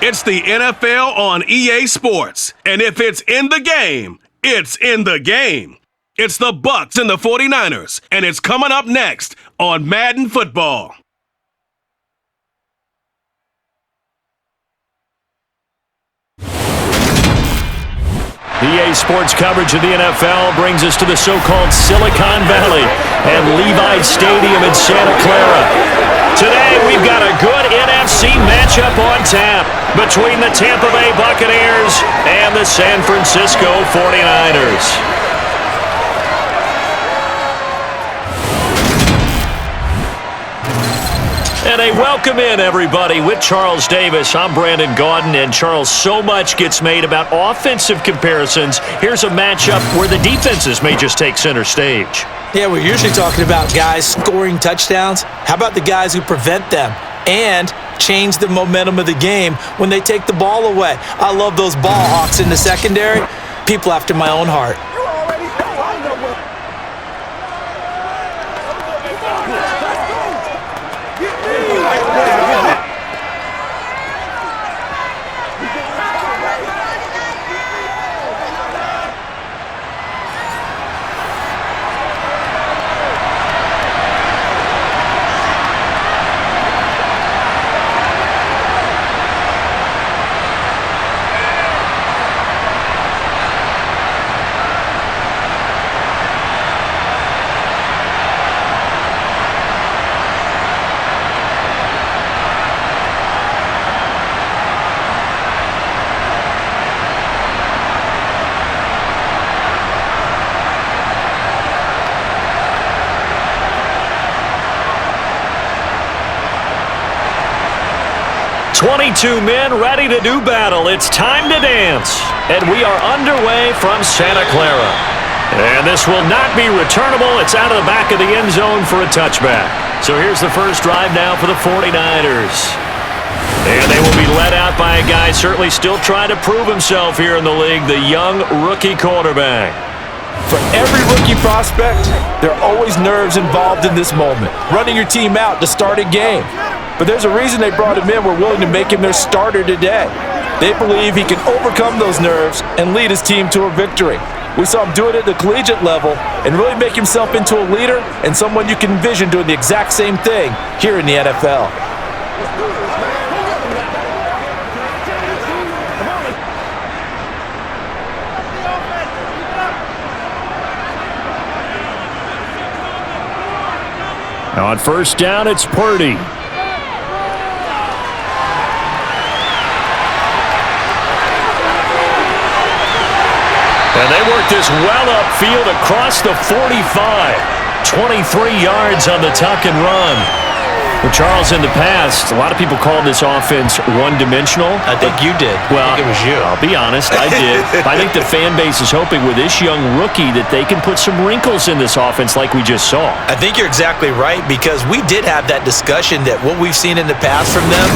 It's the NFL on EA Sports. And if it's in the game, it's in the game. It's the BUCS and the 49ers, and it's coming up next on Madden Football. EA Sports coverage of the NFL brings us to the so-called Silicon Valley and Levi Stadium in Santa Clara. Today, we've got a good NFC matchup on tap between the Tampa Bay Buccaneers and the San Francisco 49ers. And a welcome in, everybody, with Charles Davis. I'm Brandon Gaudin, and Charles, so much gets made about offensive comparisons. Here's a matchup where the defenses may just take center stage. Yeah, we're usually talking about guys scoring touchdowns. How about the guys who prevent them and change the momentum of the game when they take the ball away? I love those ball hawks in the secondary. People after my own heart. Two men ready to do battle. It's time to dance. And we are underway from Santa Clara. And this will not be returnable. It's out of the back of the end zone for a touchback. So here's the first drive now for the 49ers. And they will be led out by a guy certainly still trying to prove himself here in the league, the young rookie quarterback. For every rookie prospect, there are always nerves involved in this moment. Running your team out to start a game. But there's a reason they brought him in. We're willing to make him their starter today. They believe he can overcome those nerves and lead his team to a victory. We saw him do it at the collegiate level and really make himself into a leader and someone you can envision doing the exact same thing here in the NFL. On first down, it's Purdy. And they work this well upfield across the 45. 23 yards on the tuck and run. Well, Charles, in the past, a lot of people called this offense one-dimensional. I think you did. Well, I think it was you. I'll be honest, I did. I think the fan base is hoping with this young rookie that they can put some wrinkles in this offense like we just saw. I think you're exactly right, because we did have that discussion that what we've seen in the past from them,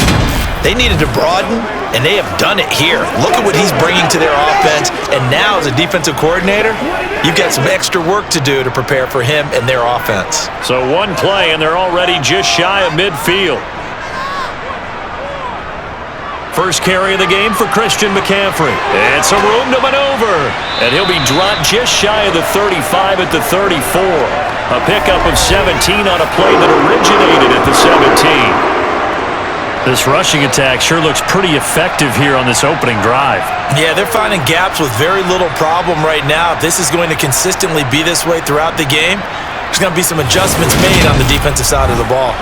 they needed to broaden, and they have done it here. Look at what he's bringing to their offense, and now as a defensive coordinator, you've got some extra work to do to prepare for him and their offense. So one play, and they're already just shy of midfield. First carry of the game for Christian McCaffrey. And some room to maneuver. And he'll be dropped just shy of the 35 at the 34. A pickup of 17 on a play that originated at the 17. This rushing attack sure looks pretty effective here on this opening drive. Yeah, they're finding gaps with very little problem right now. If this is going to consistently be this way throughout the game, there's going to be some adjustments made on the defensive side of the ball.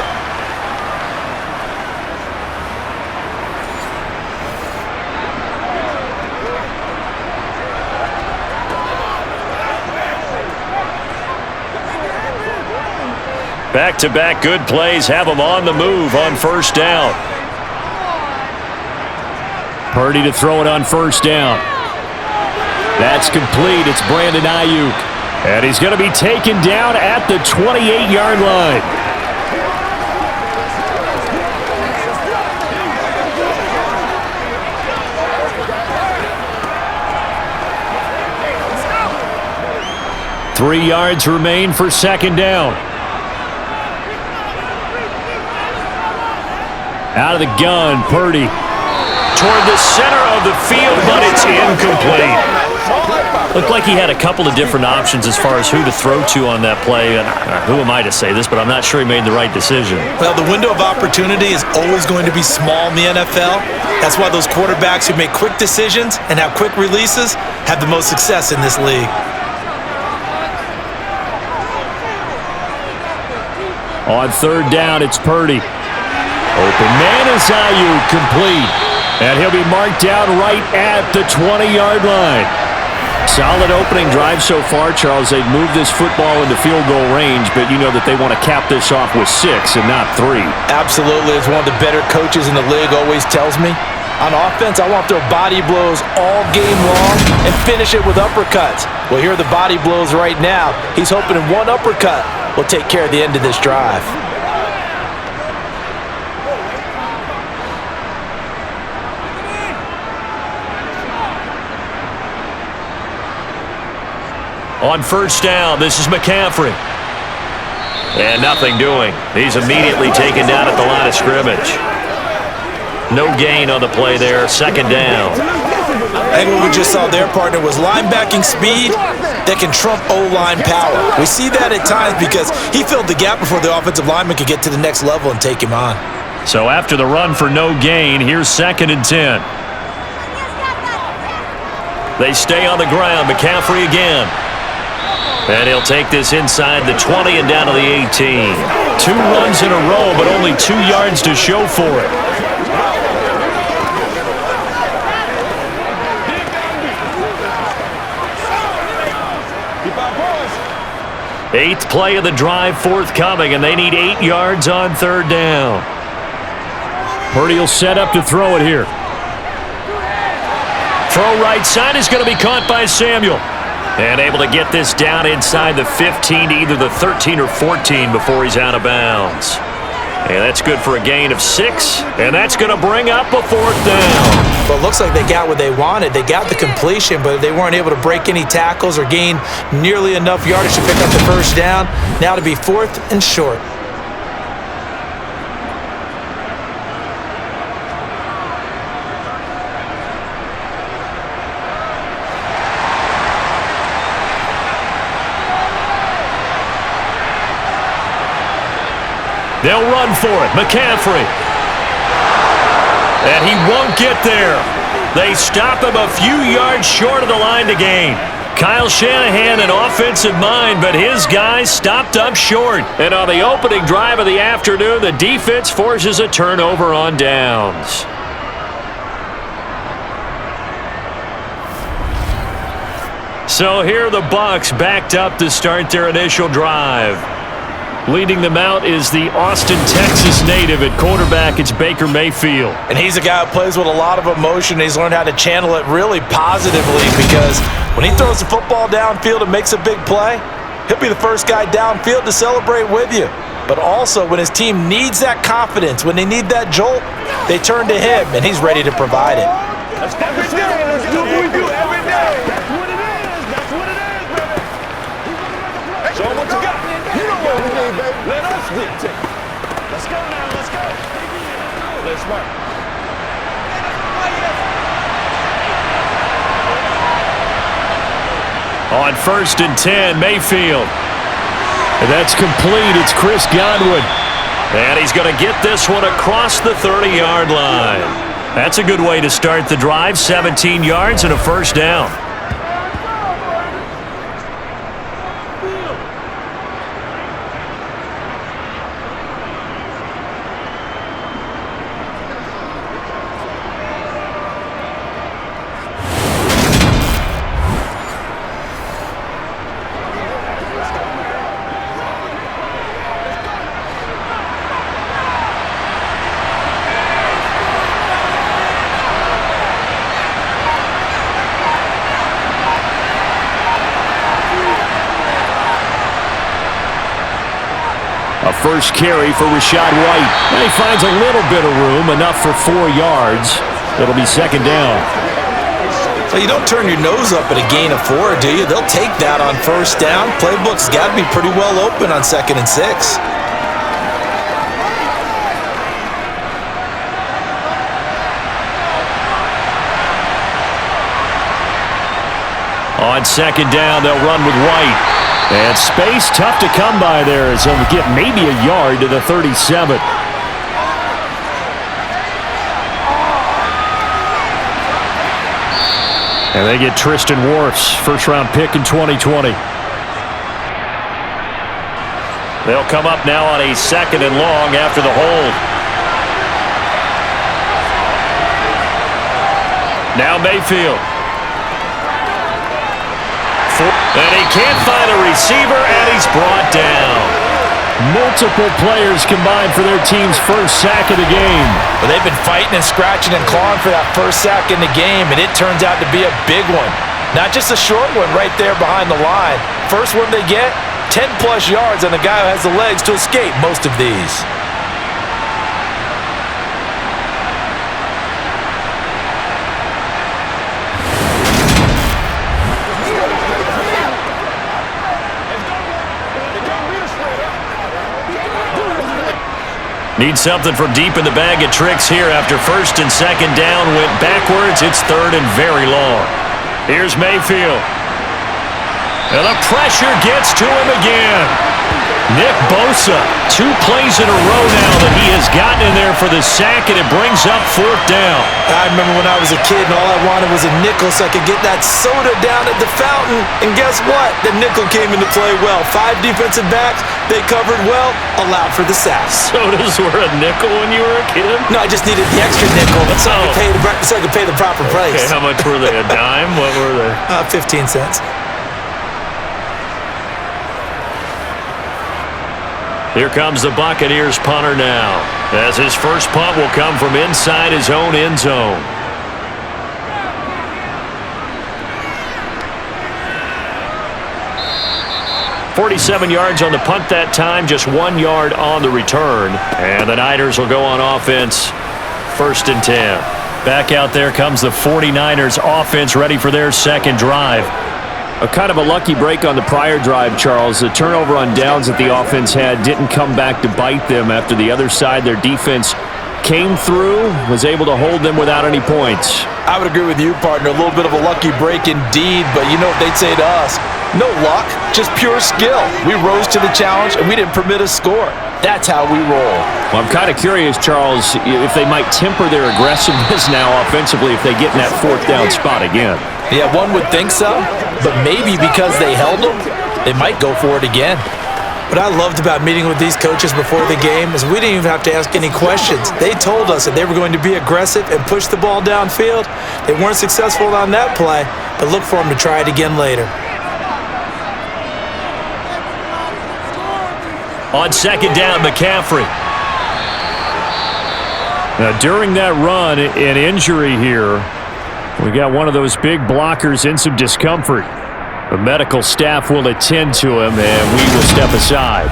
Back-to-back good plays have them on the move on first down. Purdy to throw it on first down. That's complete. It's Brandon Ayuk. And he's going to be taken down at the 28-yard line. Three yards remain for second down. Out of the gun, Purdy. toward the center of the field, but it's incomplete. Looked like he had a couple of different options as far as who to throw to on that play. And who am I to say this, but I'm not sure he made the right decision. Well, the window of opportunity is always going to be small in the NFL. That's why those quarterbacks who make quick decisions and have quick releases have the most success in this league. On third down, it's Purdy. Open man is Ayuk, complete. And he'll be marked down right at the 20-yard line. Solid opening drive so far, Charles. They've moved this football into field goal range, but you know that they want to cap this off with 6 and not 3. Absolutely. As one of the better coaches in the league always tells me, on offense, I want their body blows all game long and finish it with uppercuts. Well, here are the body blows right now. He's hoping in one uppercut will take care of the end of this drive. On first down, this is McCaffrey. And nothing doing. He's immediately taken down at the line of scrimmage. No gain on the play there. Second down. I think what we just saw their partner was linebacking speed that can trump O-line power. We see that at times because he filled the gap before the offensive lineman could get to the next level and take him on. So after the run for no gain, here's 2nd and 10. They stay on the ground. McCaffrey again. And he'll take this inside the 20 and down to the 18. 2 runs in a row, but only 2 yards to show for it. Eighth play of the drive forthcoming, and they need 8 yards on third down. Purdy will set up to throw it here. Throw right side is going to be caught by Samuel. And able to get this down inside the 15 to either the 13 or 14 before he's out of bounds. And that's good for a gain of 6, and that's going to bring up a 4th down. Well, it looks like they got what they wanted. They got the completion, but they weren't able to break any tackles or gain nearly enough yardage to pick up the first down. Now to be 4th and short. They'll run for it. McCaffrey. And he won't get there. They stop him a few yards short of the line to gain. Kyle Shanahan, an offensive mind, but his guys stopped up short. And on the opening drive of the afternoon, the defense forces a turnover on downs. So here the Bucs backed up to start their initial drive. Leading them out is the Austin, Texas native at quarterback. It's Baker Mayfield. And he's a guy who plays with a lot of emotion. He's learned how to channel it really positively because when he throws the football downfield and makes a big play, he'll be the first guy downfield to celebrate with you. But also when his team needs that confidence, when they need that jolt, they turn to him, and he's ready to provide it. Let's do what we do every day. That's what it is. That's what it is, baby. Show him what you got. You know what we need, baby. Let us dictate. Let's go now. Let's go. Let's work. On 1st and 10, Mayfield. And that's complete. It's Chris Godwin. And he's going to get this one across the 30-yard line. That's a good way to start the drive. 17 yards and a first down. First carry for Rachaad White. And he finds a little bit of room, enough for 4 yards. It'll be second down. So you don't turn your nose up at a gain of 4, do you? They'll take that on first down. Playbook's got to be pretty well open on 2nd and 6. On second down, they'll run with White. And space tough to come by there as they'll get maybe a yard to the 37. And they get Tristan Wirfs, first-round pick in 2020. They'll come up now on a second and long after the hold. Now Mayfield. And he can't find a receiver, and he's brought down. Multiple players combined for their team's first sack of the game. Well, they've been fighting and scratching and clawing for that first sack in the game, and it turns out to be a big one. Not just a short one right there behind the line. First one they get, 10-plus yards on the guy who has the legs to escape most of these. Need something from deep in the bag of tricks here after first and second down went backwards. It's third and very long. Here's Mayfield. And the pressure gets to him again. Nick Bosa, 2 plays in a row now that he has gotten in there for the sack, and it brings up fourth down. I remember when I was a kid and all I wanted was a nickel so I could get that soda down at the fountain. And guess what? The nickel came into play well. 5 defensive backs, they covered well, allowed for the sack. Sodas were a nickel when you were a kid? No, I just needed the extra nickel so I could pay the proper price. Okay, how much were they? A dime? What were they? 15 cents. Here comes the Buccaneers punter now, as his first punt will come from inside his own end zone. "47 yards on the punt that time, just 1 yard on the return. And the Niners will go on offense, first and 10. Back out there comes the 49ers offense, ready for their second drive. A kind of a lucky break on the prior drive, Charles. The turnover on downs that the offense had didn't come back to bite them after the other side. Their defense came through, was able to hold them without any points. I would agree with you, partner. A little bit of a lucky break indeed, but you know what they'd say to us? No luck, just pure skill. We rose to the challenge, and we didn't permit a score. That's how we roll. Well, I'm kind of curious, Charles, if they might temper their aggressiveness now offensively if they get in that fourth down spot again. Yeah, one would think so, but maybe because they held them, they might go for it again. What I loved about meeting with these coaches before the game is we didn't even have to ask any questions. They told us that they were going to be aggressive and push the ball downfield. They weren't successful on that play, but look for them to try it again later. On second down, McCaffrey. Now, during that run, an injury here. We got one of those big blockers in some discomfort. The medical staff will attend to him, and we will step aside.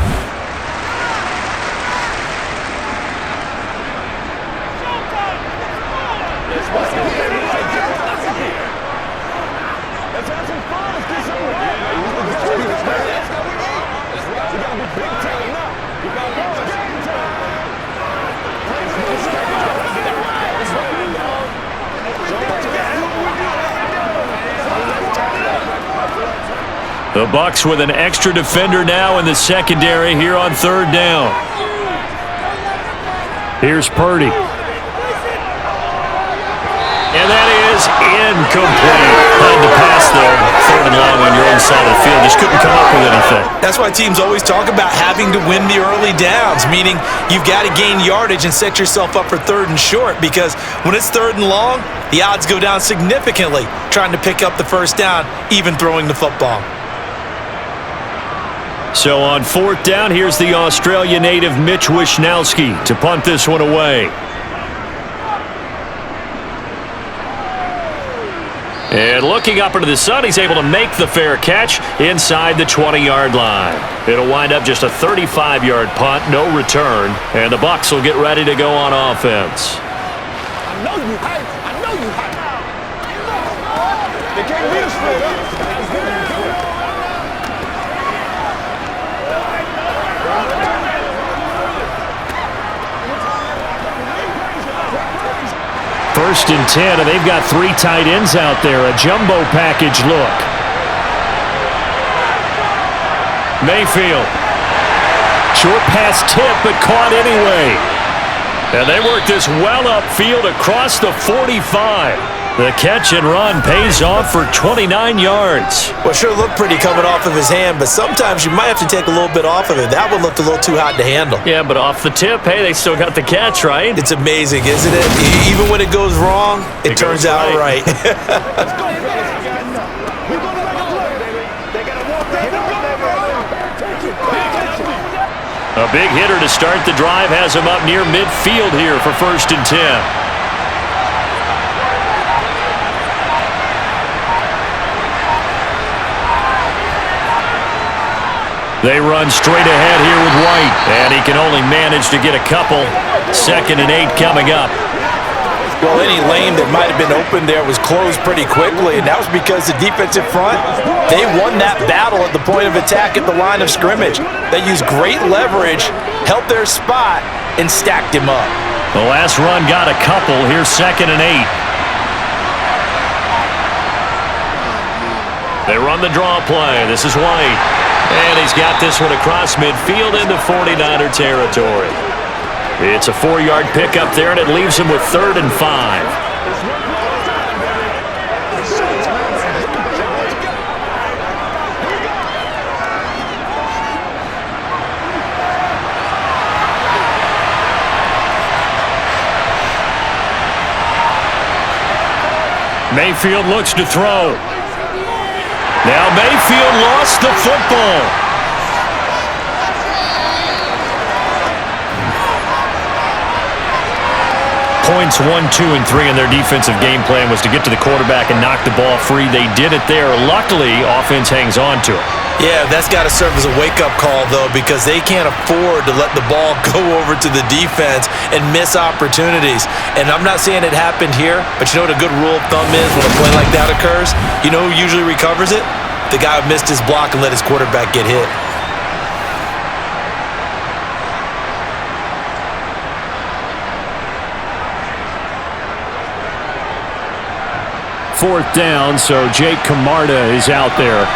The Bucs with an extra defender now in the secondary here on third down. Here's Purdy. And that is incomplete. Had to pass there, third and long on your own side of the field. Just couldn't come up with anything. That's why teams always talk about having to win the early downs, meaning you've got to gain yardage and set yourself up for third and short, because when it's third and long, the odds go down significantly trying to pick up the first down, even throwing the football. So on fourth down, here's the Australia native Mitch Wishnowsky to punt this one away. And looking up into the sun, he's able to make the fair catch inside the 20-yard line. It'll wind up just a 35-yard punt, no return, and the Bucs will get ready to go on offense. I know you hype. I know you hype. They can't beat us straight up. First and 10, and they've got 3 tight ends out there. A jumbo package look. Mayfield. Short pass tip, but caught anyway. And they work this well upfield across the 45. The catch and run pays off for 29 yards. Well, sure looked pretty coming off of his hand, but sometimes you might have to take a little bit off of it. That one looked a little too hot to handle. Yeah, but off the tip, hey, they still got the catch, right? It's amazing, isn't it? Even when it goes wrong, it turns out right. A big hitter to start the drive has him up near midfield here for 1st and 10. They run straight ahead here with White, and he can only manage to get a couple. 2nd and 8 coming up. Well, any lane that might have been open there was closed pretty quickly, and that was because the defensive front, they won that battle at the point of attack at the line of scrimmage. They used great leverage, held their spot, and stacked him up. The last run got a couple. Here's 2nd and 8. They run the draw play. This is White. And he's got this one across midfield into 49er territory. It's a 4-yard pickup there, and it leaves him with 3rd and 5. Mayfield looks to throw. Now Mayfield lost the football. Points 1, 2, and 3 in their defensive game plan was to get to the quarterback and knock the ball free. They did it there. Luckily, offense hangs on to it. Yeah, that's got to serve as a wake-up call, though, because they can't afford to let the ball go over to the defense and miss opportunities. And I'm not saying it happened here, but you know what a good rule of thumb is when a play like that occurs? You know who usually recovers it? The guy who missed his block and let his quarterback get hit. Fourth down, so Jake Camarda is out there.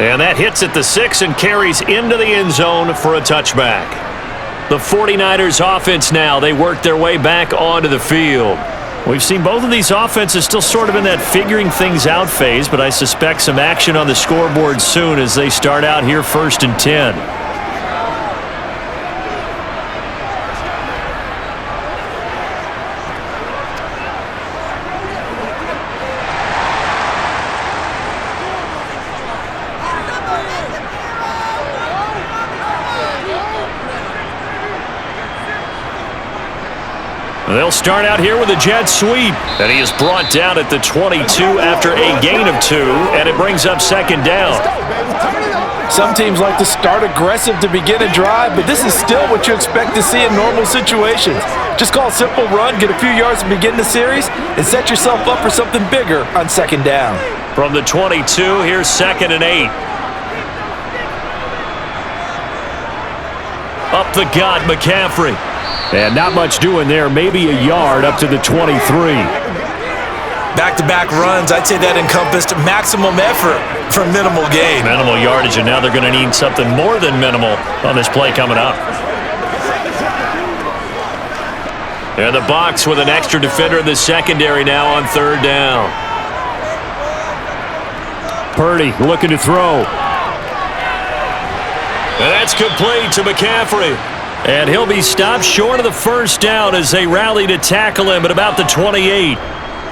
And that hits at the 6 and carries into the end zone for a touchback. The 49ers offense now, they work their way back onto the field. We've seen both of these offenses still sort of in that figuring things out phase, but I suspect some action on the scoreboard soon as they start out here 1st and 10. They'll start out here with a jet sweep, and he is brought down at the 22 after a gain of 2, and it brings up 2nd down. Some teams like to start aggressive to begin a drive, but this is still what you expect to see in normal situations. Just call a simple run, get a few yards to begin the series, and set yourself up for something bigger on 2nd down. From the 22, here's 2nd and 8. Up the gut, McCaffrey. And not much doing there, maybe a yard up to the 23. Back-to-back runs, I'd say that encompassed maximum effort for minimal gain. Minimal yardage, and now they're going to need something more than minimal on this play coming up. And the Bucs with an extra defender in the secondary now on 3rd down. Purdy looking to throw. And that's complete to McCaffrey. And he'll be stopped short of the 1st down as they rally to tackle him at about the 28.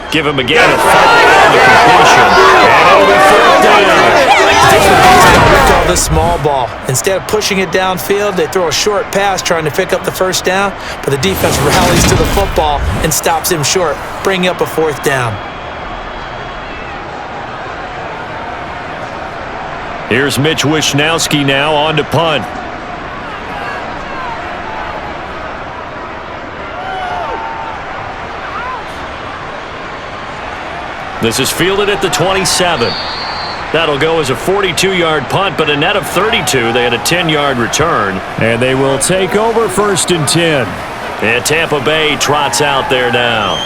Give him a gain of 5 on the completion. And it'll be 4th down. They call this small ball. Instead of pushing it downfield, they throw a short pass trying to pick up the 1st down, but the defense rallies to the football and stops him short, bringing up a 4th down. Here's Mitch Wishnowsky now on to punt. This is fielded at the 27. That'll go as a 42-yard punt, but a net of 32. They had a 10-yard return, and they will take over 1st and 10. And Tampa Bay trots out there now.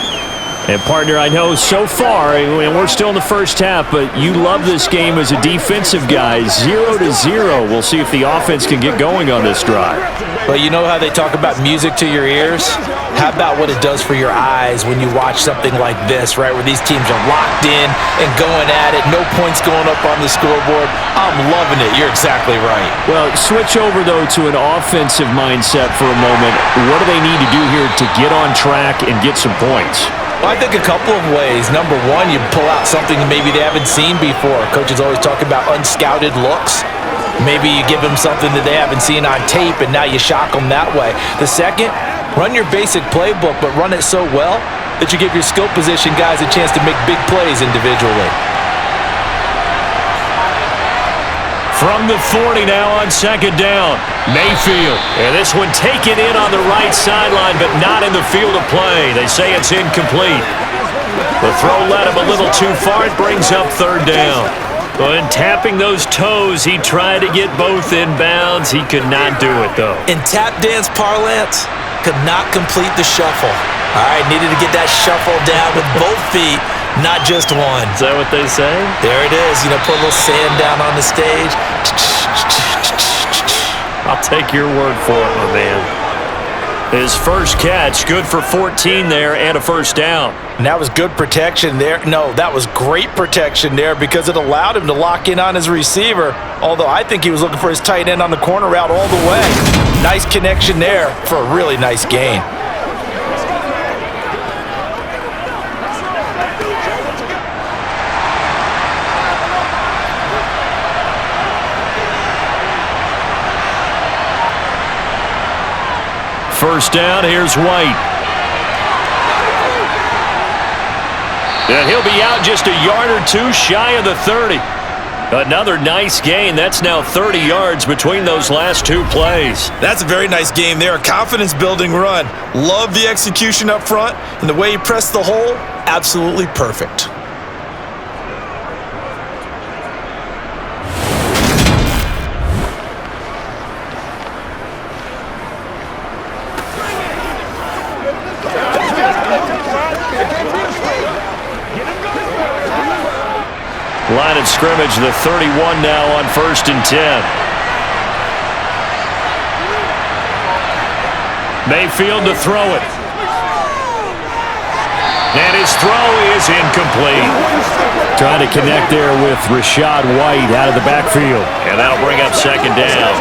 And, partner, I know so far, and we're still in the first half, but you love this game as a defensive guy. 0-0. We'll see if the offense can get going on this drive. Well, you know how they talk about music to your ears? How about what it does for your eyes when you watch something like this, right, where these teams are locked in and going at it, no points going up on the scoreboard? I'm loving it. You're exactly right. Well, switch over, though, to an offensive mindset for a moment. What do they need to do here to get on track and get some points? Well, I think a couple of ways. Number one, you pull out something maybe they haven't seen before. Coaches always talk about unscouted looks. Maybe you give them something that they haven't seen on tape, and now you shock them that way. The second, run your basic playbook, but run it so well that you give your skill position guys a chance to make big plays individually. From the 40 now on second down, Mayfield. And this one taken in on the right sideline, but not in the field of play. They say it's incomplete. The throw led him a little too far. It brings up third down. When tapping those toes, he tried to get both in bounds. He could not do it, though. In tap dance parlance, could not complete the shuffle. All right, needed to get that shuffle down with both feet, not just one. Is that what they say? There it is. You know, put a little sand down on the stage. I'll take your word for it, my man. His first catch, good for 14 there and a first down. And that was good protection there. No, that was great protection there because it allowed him to lock in on his receiver, although I think he was looking for his tight end on the corner route all the way. Nice connection there for a really nice gain. First down, here's White. And he'll be out just a yard or two shy of the 30. Another nice gain. That's now 30 yards between those last two plays. That's a very nice game there. A confidence-building run. Love the execution up front, and the way he pressed the hole, absolutely perfect. Line of scrimmage, the 31 now on 1st and 10. Mayfield to throw it. And his throw is incomplete. Trying to connect there with Rachaad White out of the backfield. And that'll bring up second down.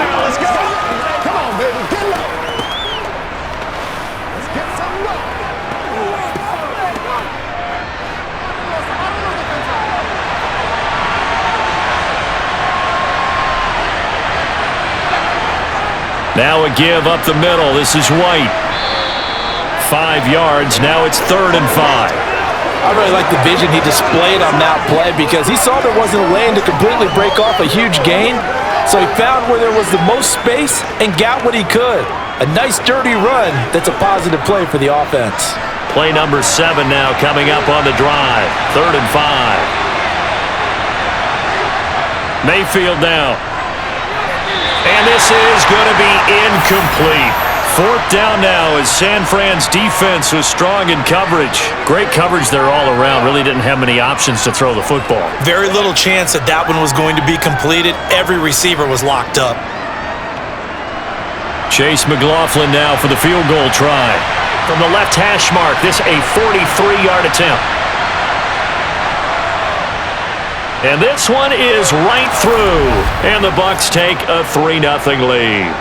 Now a give up the middle. This is White. 5 yards. Now it's 3rd and 5. I really like the vision he displayed on that play because he saw there wasn't a lane to completely break off a huge gain. So he found where there was the most space and got what he could. A nice dirty run that's a positive play for the offense. Play number 7 now coming up on the drive. 3rd and 5. Mayfield now. And this is going to be incomplete. 4th down now as San Fran's defense was strong in coverage. Great coverage there all around. Really didn't have many options to throw the football. Very little chance that that one was going to be completed. Every receiver was locked up. Chase McLaughlin now for the field goal try. From the left hash mark, this a 43-yard attempt. And this one is right through. And the Bucs take a 3-0 lead.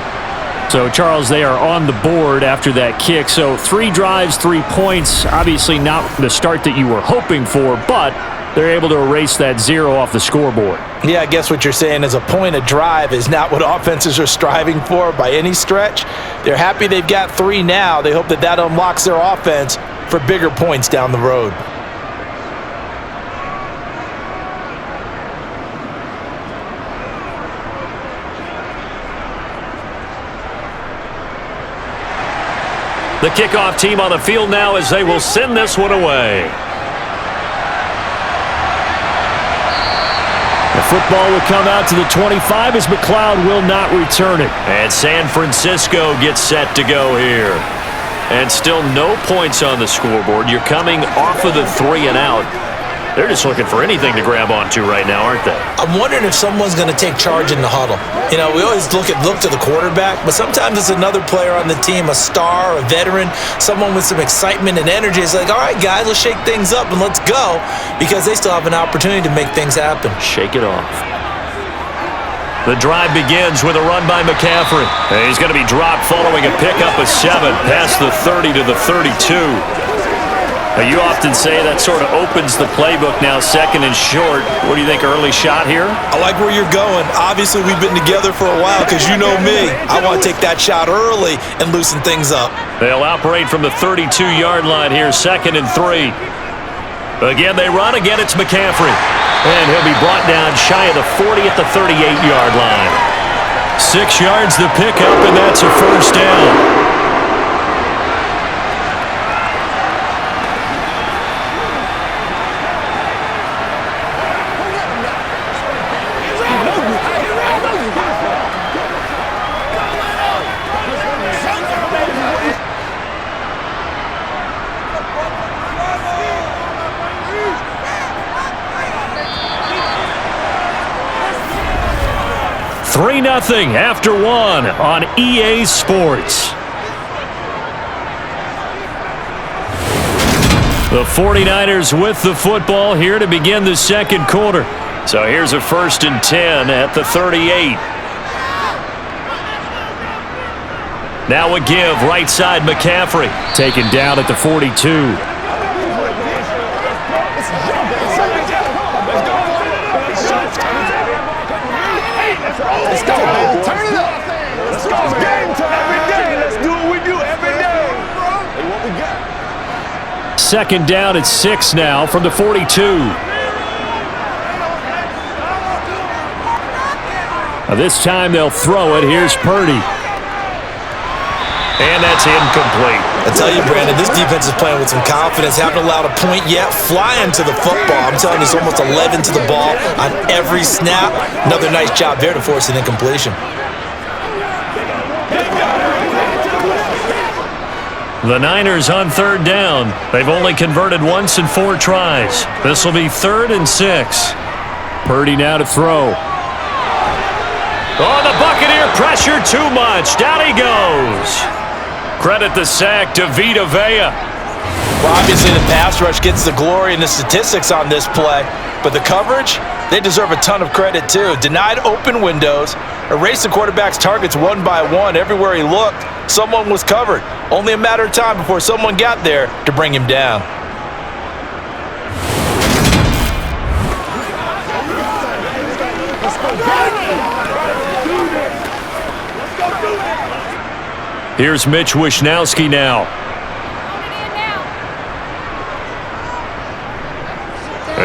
So, Charles, they are on the board after that kick. So 3 drives, 3 points. Obviously not the start that you were hoping for, but they're able to erase that 0 off the scoreboard. Yeah, I guess what you're saying is a point a drive is not what offenses are striving for by any stretch. They're happy they've got 3 now. They hope that that unlocks their offense for bigger points down the road. The kickoff team on the field now as they will send this one away. The football will come out to the 25 as McLeod will not return it. And San Francisco gets set to go here. And still no points on the scoreboard. You're coming off of the 3 and out. They're just looking for anything to grab onto right now, aren't they? I'm wondering if someone's going to take charge in the huddle. You know, we always look to the quarterback, but sometimes it's another player on the team, a star, a veteran, someone with some excitement and energy. It's like, all right, guys, let's shake things up and let's go, because they still have an opportunity to make things happen. Shake it off. The drive begins with a run by McCaffrey. And he's going to be dropped following a pickup of 7 past the 30 to the 32. Now, you often say that sort of opens the playbook now, 2nd and short. What do you think, early shot here? I like where you're going. Obviously, we've been together for a while because you know me. I want to take that shot early and loosen things up. They'll operate from the 32-yard line here, 2nd and 3. Again, they run. Again, it's McCaffrey. And he'll be brought down shy of the 40 at the 38-yard line. 6 yards the pickup, and that's a first down. Nothing after 1 on EA Sports. The 49ers with the football here to begin the second quarter. So here's a 1st and 10 at the 38. Now a give, right side McCaffrey. Taken down at the 42. Let's go, baby. Turn it up. Let's go, it's game time. Every day. Let's do what we do every day. Hey, what we got? 2nd down at 6 now from the 42. Now this time they'll throw it. Here's Purdy. And that's incomplete. I tell you, Brandon, this defense is playing with some confidence. Haven't allowed a point yet. Flying to the football. I'm telling you, it's almost 11 to the ball on every snap. Another nice job there to force an incompletion. The Niners on 3rd down. They've only converted once in 4 tries. This will be 3rd and 6. Purdy now to throw. Oh, the Buccaneer pressure too much. Down he goes. Credit the sack to Vita Vea. Well, obviously the pass rush gets the glory and the statistics on this play, but the coverage, they deserve a ton of credit too. Denied open windows, erased the quarterback's targets one by one. Everywhere he looked, someone was covered. Only a matter of time before someone got there to bring him down. Here's Mitch Wishnowsky now.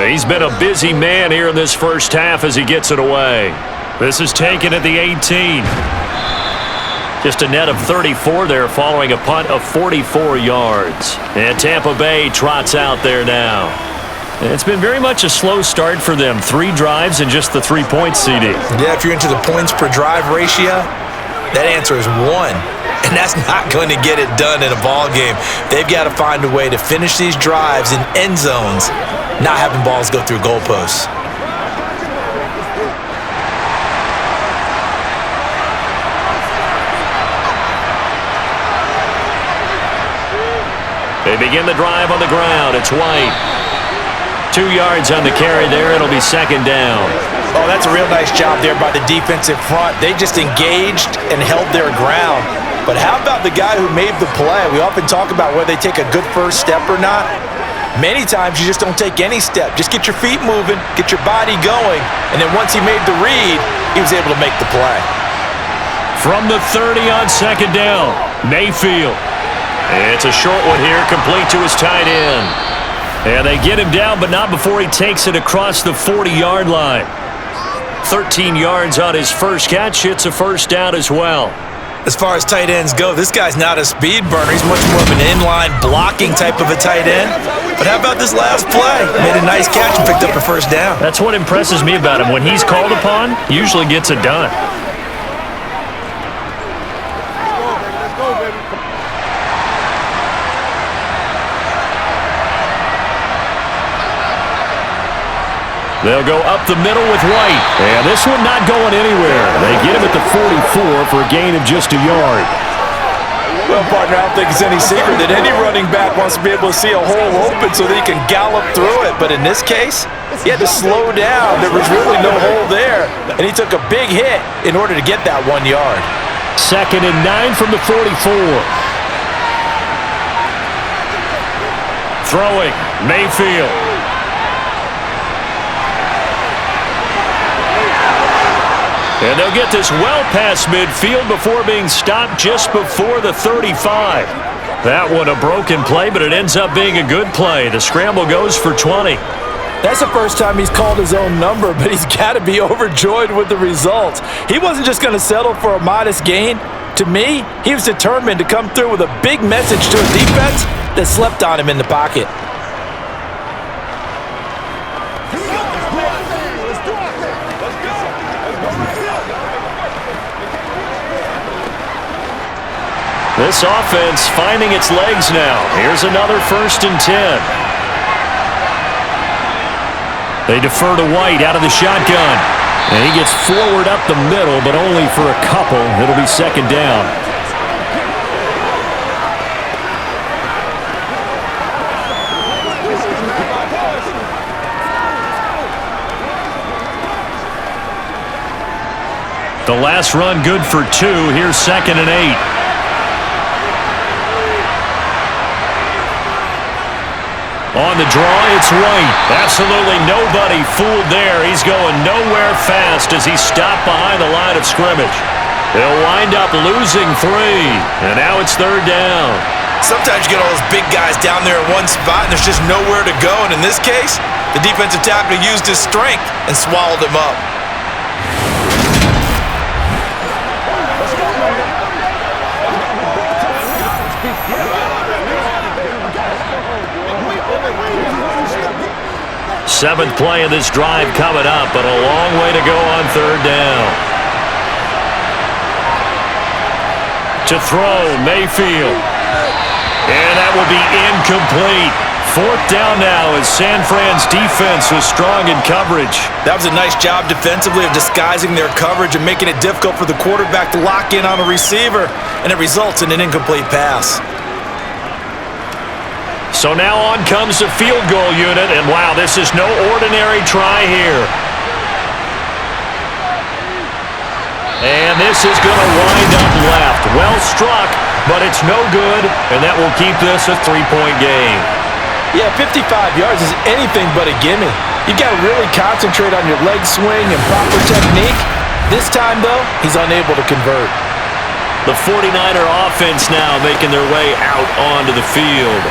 He's been a busy man here in this first half as he gets it away. This is taken at the 18. Just a net of 34 there following a punt of 44 yards. And Tampa Bay trots out there now. It's been very much a slow start for them. 3 drives and just the 3 points, CD. Yeah, if you're into the points per drive ratio, that answer is 1. And that's not going to get it done in a ball game. They've got to find a way to finish these drives in end zones, not having balls go through goalposts. They begin the drive on the ground. It's White. 2 yards on the carry there. It'll be 2nd down. Oh, that's a real nice job there by the defensive front. They just engaged and held their ground. But how about the guy who made the play? We often talk about whether they take a good first step or not. Many times you just don't take any step. Just get your feet moving, get your body going, and then once he made the read, he was able to make the play. From the 30 on 2nd down, Mayfield. It's a short one here, complete to his tight end. And they get him down, but not before he takes it across the 40-yard line. 13 yards on his first catch. It's a first down as well. As far as tight ends go, this guy's not a speed burner. He's much more of an inline blocking type of a tight end. But how about this last play? Made a nice catch and picked up a first down. That's what impresses me about him. When he's called upon, he usually gets it done. They'll go up the middle with White. And this one not going anywhere. They get him at the 44 for a gain of just a yard. Well, partner, I don't think it's any secret that any running back wants to be able to see a hole open so that he can gallop through it. But in this case, he had to slow down. There was really no hole there. And he took a big hit in order to get that 1 yard. 2nd and 9 from the 44. Throwing, Mayfield. And they'll get this well past midfield before being stopped just before the 35. That one a broken play, but it ends up being a good play. The scramble goes for 20. That's the first time he's called his own number, but he's got to be overjoyed with the results. He wasn't just going to settle for a modest gain. To me, he was determined to come through with a big message to a defense that slept on him in the pocket. This offense finding its legs now. Here's another 1st and 10. They defer to White out of the shotgun. And he gets forward up the middle, but only for a couple. It'll be 2nd down. The last run good for 2. Here's 2nd and 8. On the draw, it's White. Absolutely nobody fooled there. He's going nowhere fast as he's stopped behind the line of scrimmage. They'll wind up losing 3, and now it's 3rd down. Sometimes you get all those big guys down there in one spot, and there's just nowhere to go. And in this case, the defensive tackle used his strength and swallowed him up. Seventh play of this drive coming up, but a long way to go on 3rd down. To throw, Mayfield. And that will be incomplete. 4th down now as San Fran's defense was strong in coverage. That was a nice job defensively of disguising their coverage and making it difficult for the quarterback to lock in on a receiver, and it results in an incomplete pass. So now on comes the field goal unit, and wow, this is no ordinary try here. And this is going to wind up left. Well struck, but it's no good, and that will keep this a 3-point game. Yeah, 55 yards is anything but a gimme. You got to really concentrate on your leg swing and proper technique. This time, though, he's unable to convert. The 49er offense now making their way out onto the field.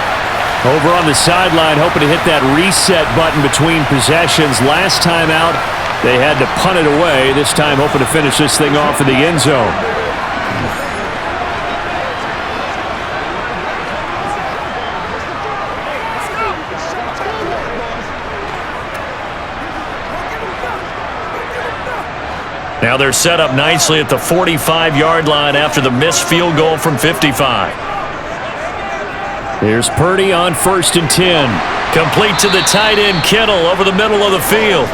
Over on the sideline, hoping to hit that reset button between possessions. Last time out, they had to punt it away. This time, hoping to finish this thing off in the end zone. Now they're set up nicely at the 45-yard line after the missed field goal from 55. Here's Purdy on 1st and 10. Complete to the tight end, Kittle, over the middle of the field.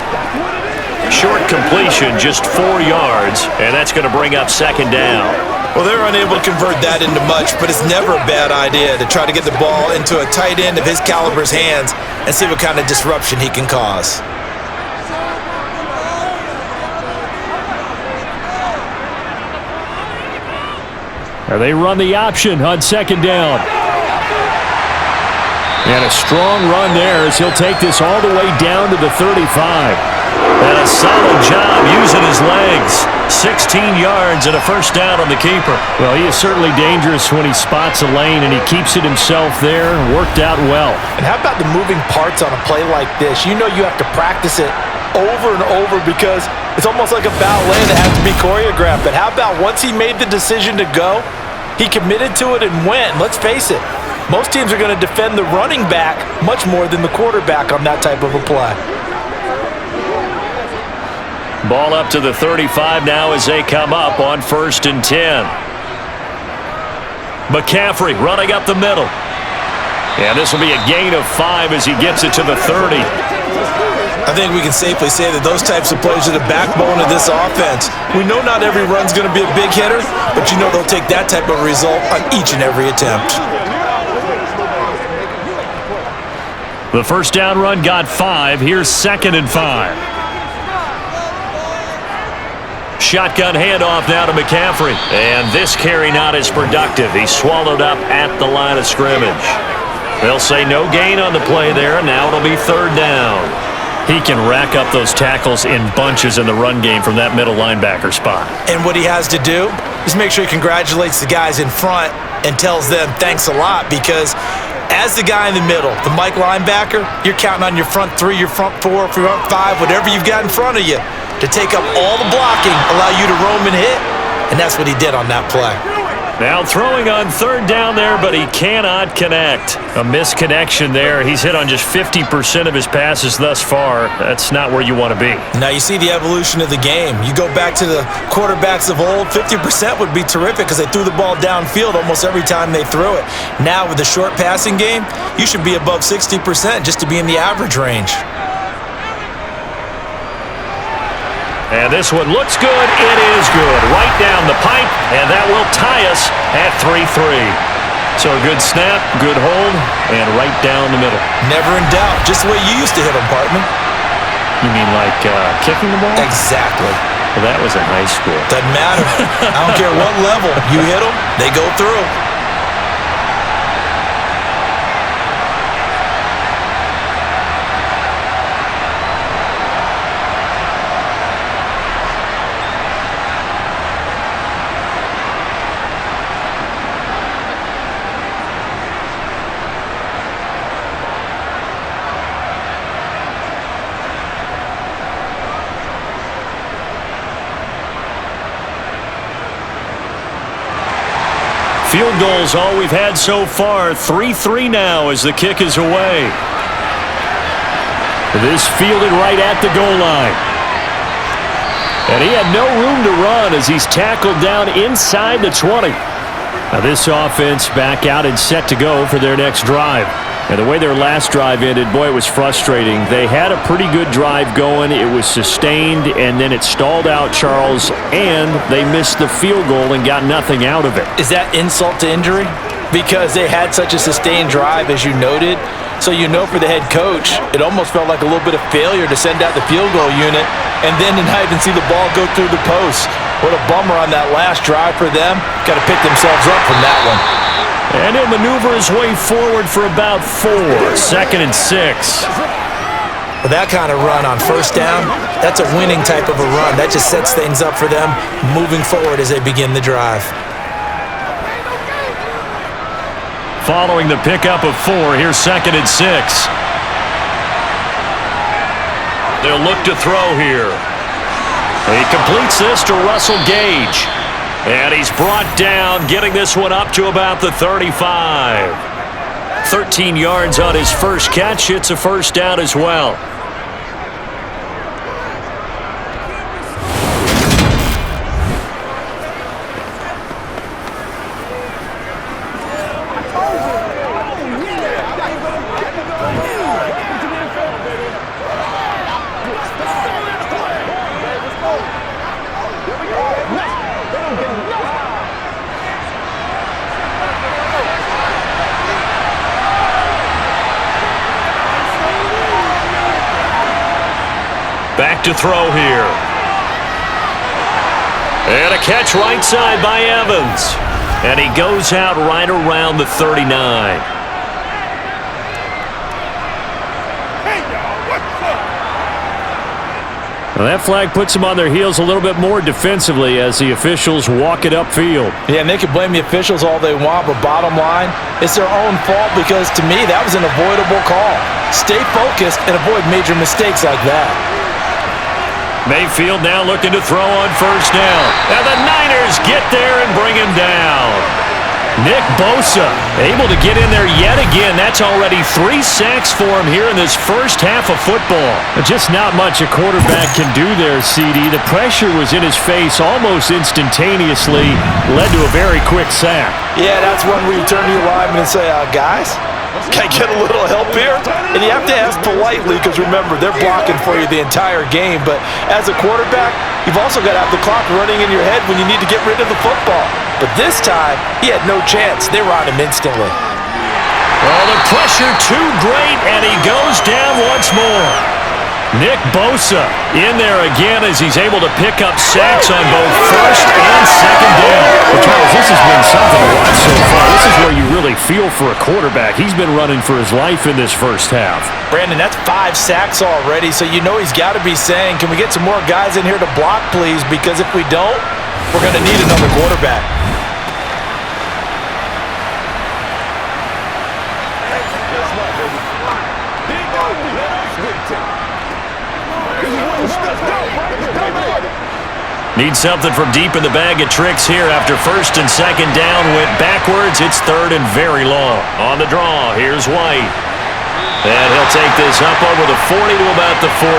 Short completion, just 4 yards, and that's going to bring up 2nd down. Well, they're unable to convert that into much, but it's never a bad idea to try to get the ball into a tight end of his caliber's hands and see what kind of disruption he can cause. They run the option on 2nd down. And a strong run there as he'll take this all the way down to the 35. And a solid job using his legs. 16 yards and a 1st down on the keeper. Well, he is certainly dangerous when he spots a lane, and he keeps it himself there. Worked out well. And how about the moving parts on a play like this? You know you have to practice it over and over because it's almost like a ballet that has to be choreographed. But how about once he made the decision to go, he committed to it and went. Let's face it, most teams are going to defend the running back much more than the quarterback on that type of a play. Ball up to the 35 now as they come up on 1st and 10. McCaffrey running up the middle. And this will be a gain of 5 as he gets it to the 30. I think we can safely say that those types of plays are the backbone of this offense. We know not every run's going to be a big hitter, but you know they'll take that type of result on each and every attempt. The first down run got 5. Here's 2nd and 5. Shotgun handoff now to McCaffrey. And this carry not as productive. He's swallowed up at the line of scrimmage. They'll say no gain on the play there, and now it'll be 3rd down. He can rack up those tackles in bunches in the run game from that middle linebacker spot. And what he has to do is make sure he congratulates the guys in front and tells them thanks a lot, because as the guy in the middle, the Mike linebacker, you're counting on your front 3, your front 4, front 5, whatever you've got in front of you to take up all the blocking, allow you to roam and hit, and that's what he did on that play. Now throwing on 3rd down there, but he cannot connect. A misconnection there. He's hit on just 50% of his passes thus far. That's not where you want to be. Now you see the evolution of the game. You go back to the quarterbacks of old, 50% would be terrific because they threw the ball downfield almost every time they threw it. Now with the short passing game, you should be above 60% just to be in the average range. And this one looks good. It is good. Right down the pipe, and that will tie us at 3-3. So a good snap, good hold, and right down the middle. Never in doubt. Just the way you used to hit them, partner. You mean like kicking the ball? Exactly. Well, that was in high school. Doesn't matter. I don't care what level. You hit them, they go through. Field goal's all we've had so far. 3-3 now as the kick is away. This fielded right at the goal line. And he had no room to run as he's tackled down inside the 20. Now this offense back out and set to go for their next drive. And the way their last drive ended, boy, it was frustrating. They had a pretty good drive going. It was sustained, and then it stalled out, Charles, and they missed the field goal and got nothing out of it. Is that insult to injury? Because they had such a sustained drive, as you noted. So you know for the head coach, it almost felt like a little bit of failure to send out the field goal unit and then to not even see the ball go through the post. What a bummer on that last drive for them. Got to pick themselves up from that one. And he'll maneuver his way forward for about 4. 2nd and 6. With that kind of run on 1st down, that's a winning type of a run. That just sets things up for them moving forward as they begin the drive. Following the pickup of 4, here's 2nd and 6. They'll look to throw here. He completes this to Russell Gage. And he's brought down, getting this one up to about the 35. 13 yards on his first catch. It's a 1st down as well. Back to throw here. And a catch right side by Evans. And he goes out right around the 39. Well, that flag puts them on their heels a little bit more defensively as the officials walk it upfield. Yeah, and they can blame the officials all they want, but bottom line, it's their own fault because, to me, that was an avoidable call. Stay focused and avoid major mistakes like that. Mayfield now looking to throw on 1st down. And the Niners get there and bring him down. Nick Bosa able to get in there yet again. That's already 3 sacks for him here in this first half of football. Just not much a quarterback can do there, CD. The pressure was in his face almost instantaneously, led to a very quick sack. Yeah, that's one where you turn to your lineman and say, guys, Can I get a little help here? And you have to ask politely because, remember, they're blocking for you the entire game. But as a quarterback, you've also got to have the clock running in your head when you need to get rid of the football. But this time, he had no chance. They were on him instantly. Well, the pressure too great, and he goes down once more. Nick Bosa in there again as he's able to pick up sacks on both first and second down. Well, Charles, this has been something to watch so far. This is where you really feel for a quarterback. He's been running for his life in this first half. Brandon, that's 5 sacks already, so you know he's got to be saying, can we get some more guys in here to block, please? Because if we don't, we're going to need another quarterback. Need something from deep in the bag of tricks here after first and second down went backwards. It's third and very long. On the draw, here's White. And he'll take this up over the 40 to about the 41.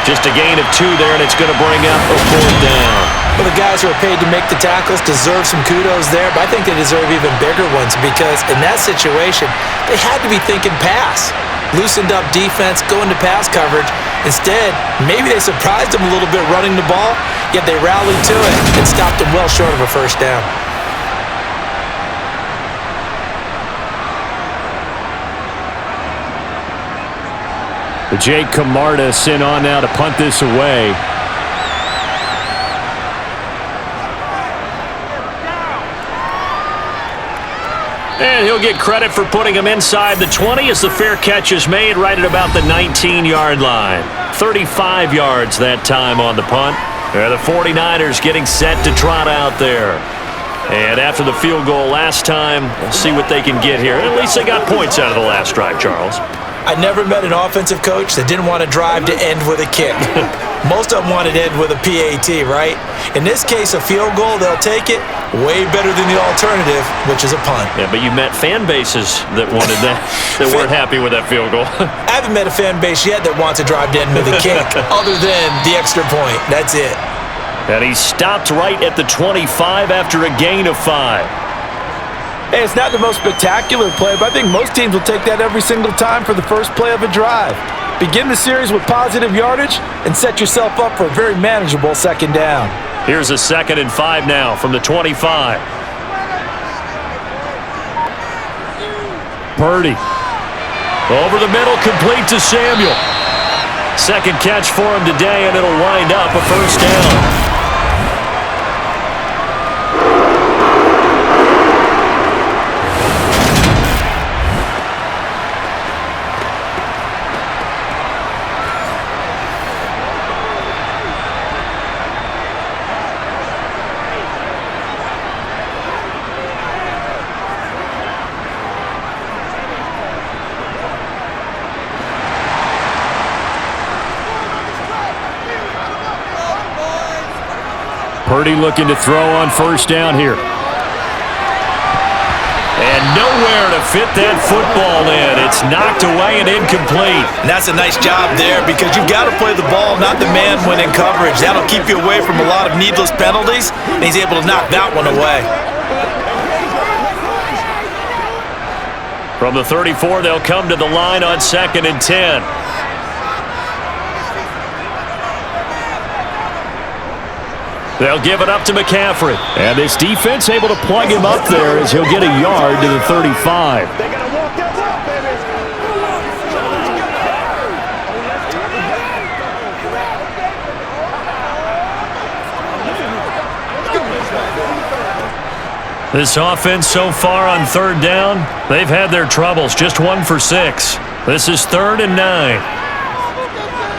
Just a gain of 2 there, and it's going to bring up a 4th down. Well, the guys who are paid to make the tackles deserve some kudos there, but I think they deserve even bigger ones because in that situation, they had to be thinking pass. Loosened up defense, going to pass coverage. Instead, maybe they surprised them a little bit running the ball, yet they rallied to it and stopped them well short of a first down. Jake Camarda sent on now to punt this away. And he'll get credit for putting him inside the 20 as the fair catch is made right at about the 19-yard line. 35 yards that time on the punt. The 49ers getting set to trot out there. And after the field goal last time, we'll see what they can get here. At least they got points out of the last drive, Charles. I never met an offensive coach that didn't want to drive to end with a kick. Most of them wanted to end with a PAT, right? In this case, a field goal, they'll take it. Way better than the alternative, which is a punt. Yeah, but you met fan bases that wanted that, that weren't happy with that field goal. I haven't met a fan base yet that wants to drive to end with a kick, other than the extra point. That's it. And he stopped right at the 25 after a gain of 5. Hey, it's not the most spectacular play, but I think most teams will take that every single time for the first play of a drive. Begin the series with positive yardage and set yourself up for a very manageable second down. Here's a 2nd and 5 now from the 25. Purdy. Over the middle, complete to Samuel. Second catch for him today, and it'll wind up a first down. Purdy looking to throw on first down here. And nowhere to fit that football in. It's knocked away and incomplete. And that's a nice job there because you've got to play the ball, not the man when in coverage. That'll keep you away from a lot of needless penalties, and he's able to knock that one away. From the 34, they'll come to the line on 2nd and 10. They'll give it up to McCaffrey. And this defense able to plug him up there as he'll get a yard to the 35. They got to walk that route, baby. This offense so far on 3rd down, they've had their troubles. Just 1 for 6. This is 3rd and 9.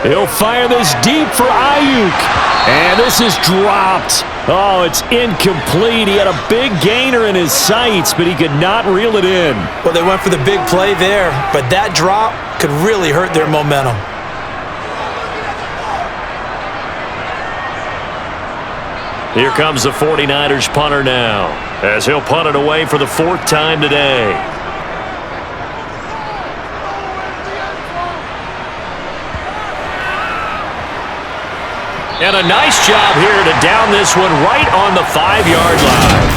He'll fire this deep for Ayuk. And this is dropped. Oh, it's incomplete. He had a big gainer in his sights, but he could not reel it in. Well, they went for the big play there, but that drop could really hurt their momentum. Here comes the 49ers punter now, as he'll punt it away for the 4th time today. And a nice job here to down this one right on the 5-yard line.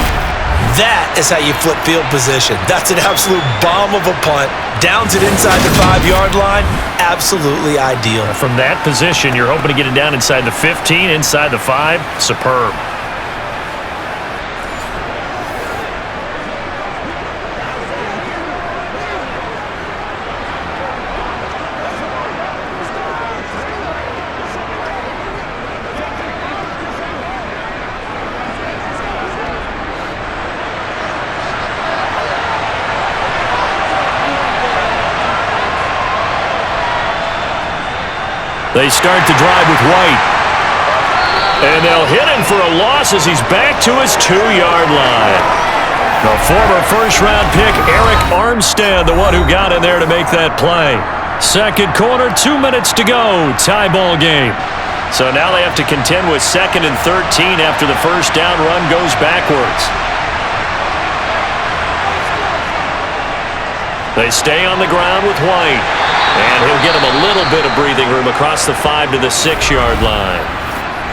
That is how you flip field position. That's an absolute bomb of a punt. Downs it inside the 5-yard line. Absolutely ideal. From that position, you're hoping to get it down inside the 15, inside the 5. Superb. They start to drive with White. And they'll hit him for a loss as he's back to his 2-yard line. The former first-round pick, Eric Armstead, the one who got in there to make that play. Second quarter, 2 minutes to go. Tie ball game. So now they have to contend with 2nd and 13 after the first down run goes backwards. They stay on the ground with White. And he'll get him a little bit of breathing room across the 5 to the 6-yard line.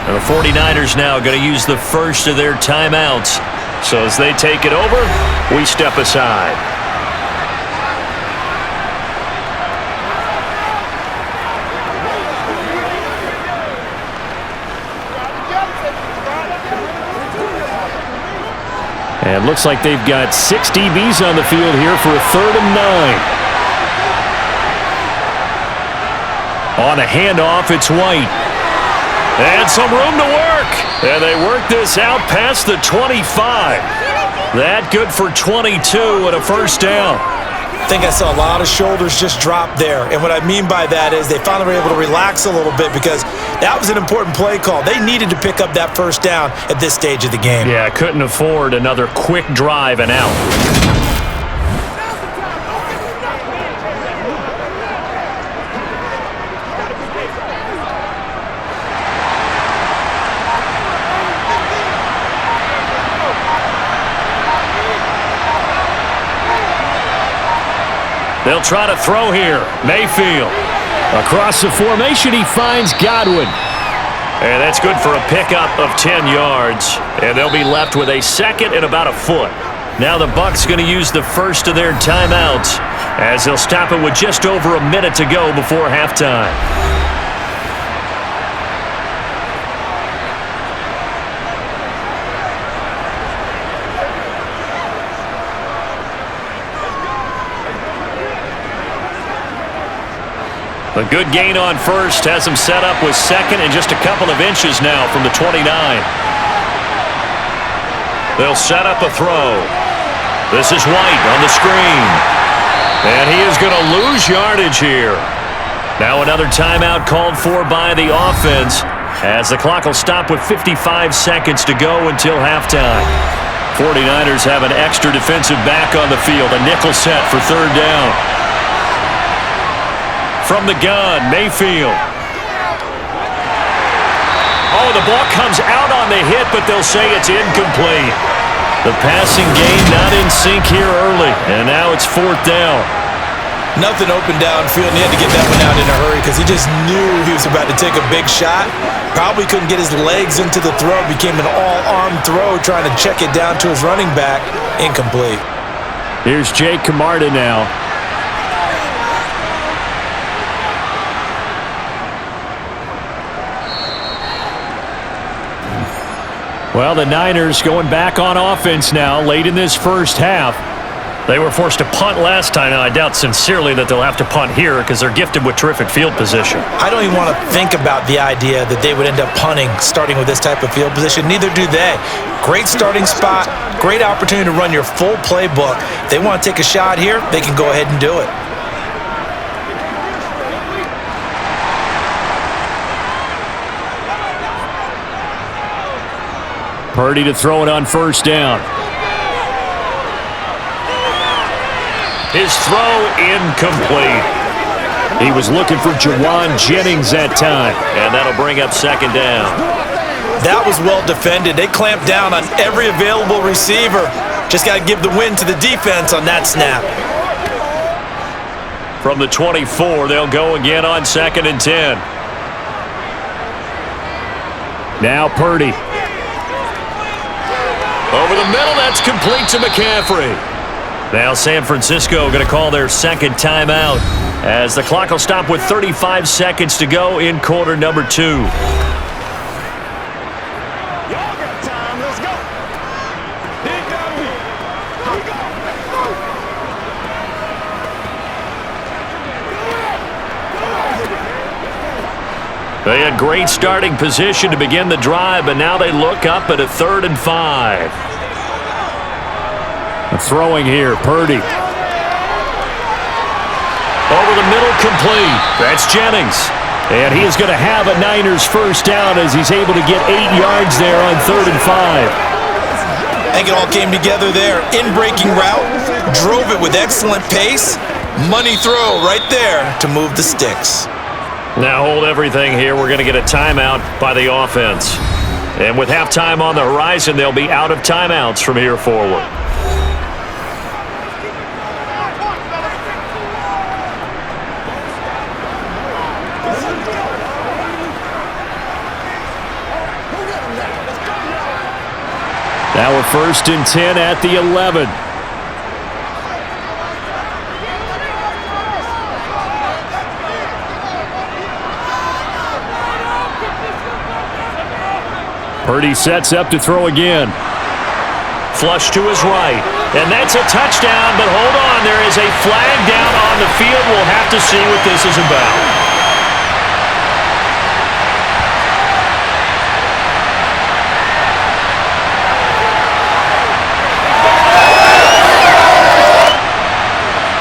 And the 49ers now going to use the first of their timeouts. So as they take it over, we step aside. And looks like they've got 6 DBs on the field here for a 3rd and 9. On a handoff, it's White. And some room to work. And they work this out past the 25. That good for 22 and a first down. I think I saw a lot of shoulders just drop there. And what I mean by that is they finally were able to relax a little bit because that was an important play call. They needed to pick up that first down at this stage of the game. Yeah, couldn't afford another quick drive and out. They'll try to throw here. Mayfield. Across the formation, he finds Godwin. And that's good for a pickup of 10 yards. And they'll be left with a 2nd and about a foot. Now the Bucs going to use the first of their timeouts as they'll stop it with just over a minute to go before halftime. A good gain on first has him set up with 2nd and just a couple of inches now from the 29. They'll set up a throw. This is White on the screen. And he is going to lose yardage here. Now another timeout called for by the offense as the clock will stop with 55 seconds to go until halftime. 49ers have an extra defensive back on the field. A nickel set for 3rd down. From the gun, Mayfield. Oh, the ball comes out on the hit, but they'll say it's incomplete. The passing game not in sync here early, and now it's 4th down. Nothing open downfield, and he had to get that one out in a hurry because he just knew he was about to take a big shot. Probably couldn't get his legs into the throw. Became an all-arm throw trying to check it down to his running back. Incomplete. Here's Jake Camarda now. Well, the Niners going back on offense now late in this first half. They were forced to punt last time, and I doubt sincerely that they'll have to punt here because they're gifted with terrific field position. I don't even want to think about the idea that they would end up punting starting with this type of field position. Neither do they. Great starting spot, great opportunity to run your full playbook. If they want to take a shot here, they can go ahead and do it. Purdy to throw it on first down. His throw incomplete. He was looking for Jawan Jennings that time. And that'll bring up 2nd down. That was well defended. They clamped down on every available receiver. Just got to give the win to the defense on that snap. From the 24, they'll go again on 2nd and 10. Now Purdy. Over the middle, that's complete to McCaffrey. Now San Francisco going to call their second timeout as the clock will stop with 35 seconds to go in quarter number 2. Y'all got time. Let's go. Dig down deep. Here we go. They had great starting position to begin the drive, but now they look up at a 3rd and 5. Throwing here, Purdy. Over the middle, complete. That's Jennings. And he is going to have a Niners first down as he's able to get 8 yards there on 3rd and 5. I think it all came together there. In-breaking route, drove it with excellent pace. Money throw right there to move the sticks. Now hold everything here. We're going to get a timeout by the offense. And with halftime on the horizon, they'll be out of timeouts from here forward. Now we're 1st and 10 at the 11. Purdy sets up to throw again. Flush to his right. And that's a touchdown, but hold on. There is a flag down on the field. We'll have to see what this is about.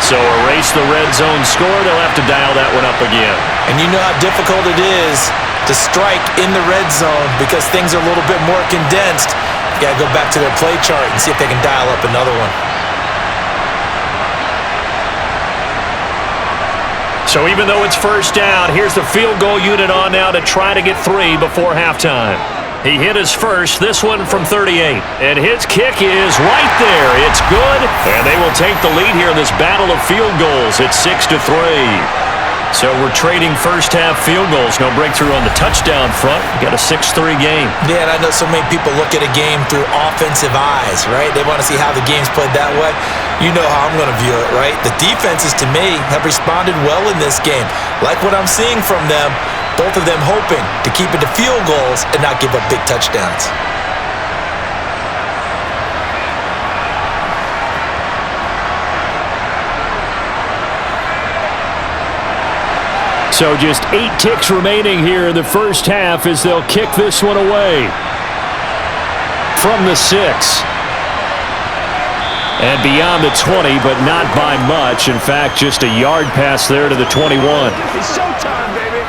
So erase the red zone score. They'll have to dial that one up again. And you know how difficult it is to strike in the red zone because things are a little bit more condensed. You got to go back to their play chart and see if they can dial up another one. So even though it's first down, here's the field goal unit on now to try to get 3 before halftime. He hit his first, this one from 38. And his kick is right there. It's good, and they will take the lead here in this battle of field goals. It's 6-3. So we're trading first-half field goals. No breakthrough on the touchdown front. We got a 6-3 game. Yeah, and I know so many people look at a game through offensive eyes, right? They want to see how the game's played that way. You know how I'm going to view it, right? The defenses, to me, have responded well in this game. Like what I'm seeing from them, both of them hoping to keep it to field goals and not give up big touchdowns. So just 8 ticks remaining here in the first half as they'll kick this one away. From the 6. And beyond the 20, but not by much. In fact, just a yard pass there to the 21. It's showtime, baby.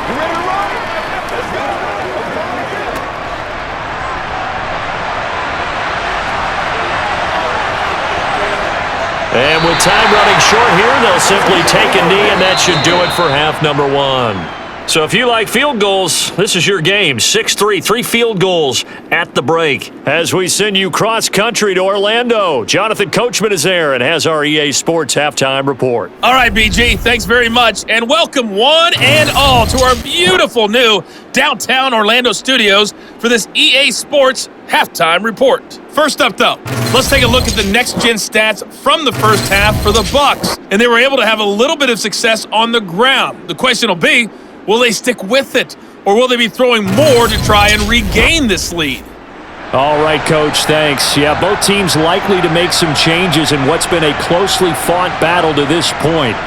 You ready to run? Let's go. And with time running short here, they'll simply take a knee, and that should do it for half number 1. So if you like field goals, this is your game. 6-3, 3 field goals at the break. As we send you cross-country to Orlando, Jonathan Coachman is there and has our EA Sports halftime report. All right, BG, thanks very much, and welcome one and all to our beautiful new downtown Orlando studios for this EA Sports halftime report. First up, though, let's take a look at the next-gen stats from the first half for the BUCS, and they were able to have a little bit of success on the ground. The question will be, will they stick with it, or will they be throwing more to try and regain this lead? All right, Coach, thanks. Yeah, both teams likely to make some changes in what's been a closely fought battle to this point.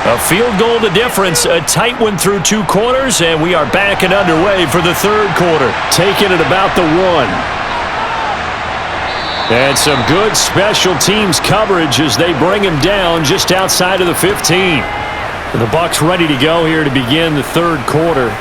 A field goal to difference, a tight one through 2 quarters, and we are back and underway for the 3rd quarter. Taking it about the 1. And some good special teams coverage as they bring him down just outside of the 15. The Bucs ready to go here to begin the third quarter.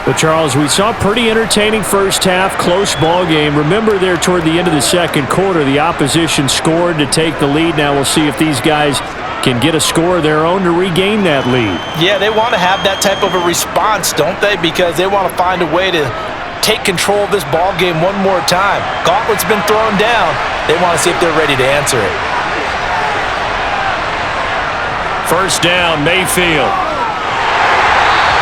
But, Charles, we saw a pretty entertaining first half, close ball game. Remember there toward the end of the second quarter, the opposition scored to take the lead. Now we'll see if these guys can get a score of their own to regain that lead. Yeah, they want to have that type of a response, don't they? Because they want to find a way to take control of this ball game one more time. Gauntlet's been thrown down. They want to see if they're ready to answer it. First down, Mayfield.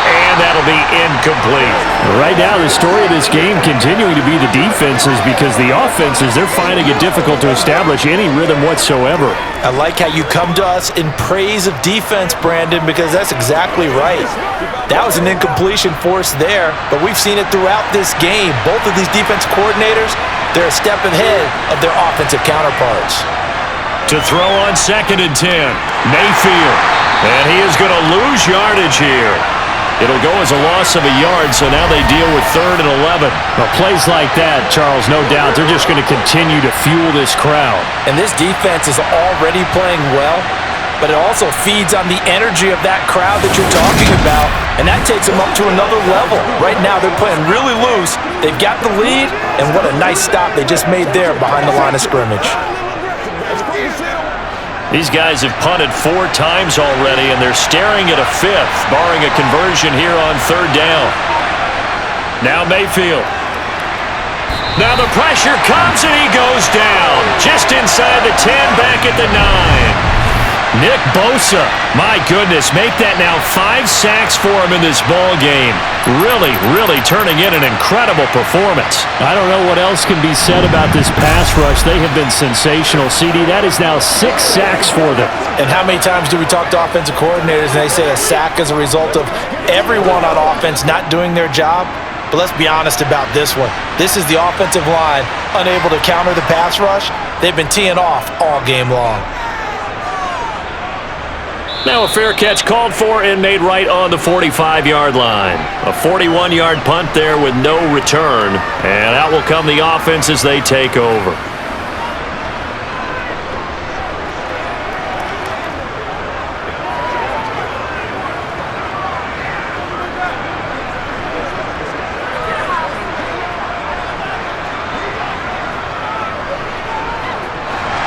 And that'll be incomplete. Right now, the story of this game continuing to be the defenses because the offenses, they're finding it difficult to establish any rhythm whatsoever. I like how you come to us in praise of defense, Brandon, because that's exactly right. That was an incompletion forced there, but we've seen it throughout this game. Both of these defense coordinators, they're a step ahead of their offensive counterparts. To throw on 2nd and 10, Mayfield. And he is going to lose yardage here. It'll go as a loss of a yard, so now they deal with 3rd and 11. Well, plays like that, Charles, no doubt, they're just going to continue to fuel this crowd. And this defense is already playing well, but it also feeds on the energy of that crowd that you're talking about, and that takes them up to another level. Right now, they're playing really loose. They've got the lead, and what a nice stop they just made there behind the line of scrimmage. These guys have punted 4 times already, and they're staring at a 5th, barring a conversion here on 3rd down. Now Mayfield. Now the pressure comes, and he goes down. Just inside the 10, back at the 9. Nick Bosa, my goodness, make that now 5 sacks for him in this ball game. Really, really turning in an incredible performance. I don't know what else can be said about this pass rush. They have been sensational. CD, that is now 6 sacks for them. And how many times do we talk to offensive coordinators and they say a sack is a result of everyone on offense not doing their job? But let's be honest about this one. This is the offensive line unable to counter the pass rush. They've been teeing off all game long. Now a fair catch called for and made right on the 45-yard line. A 41-yard punt there with no return. And out will come the offense as they take over.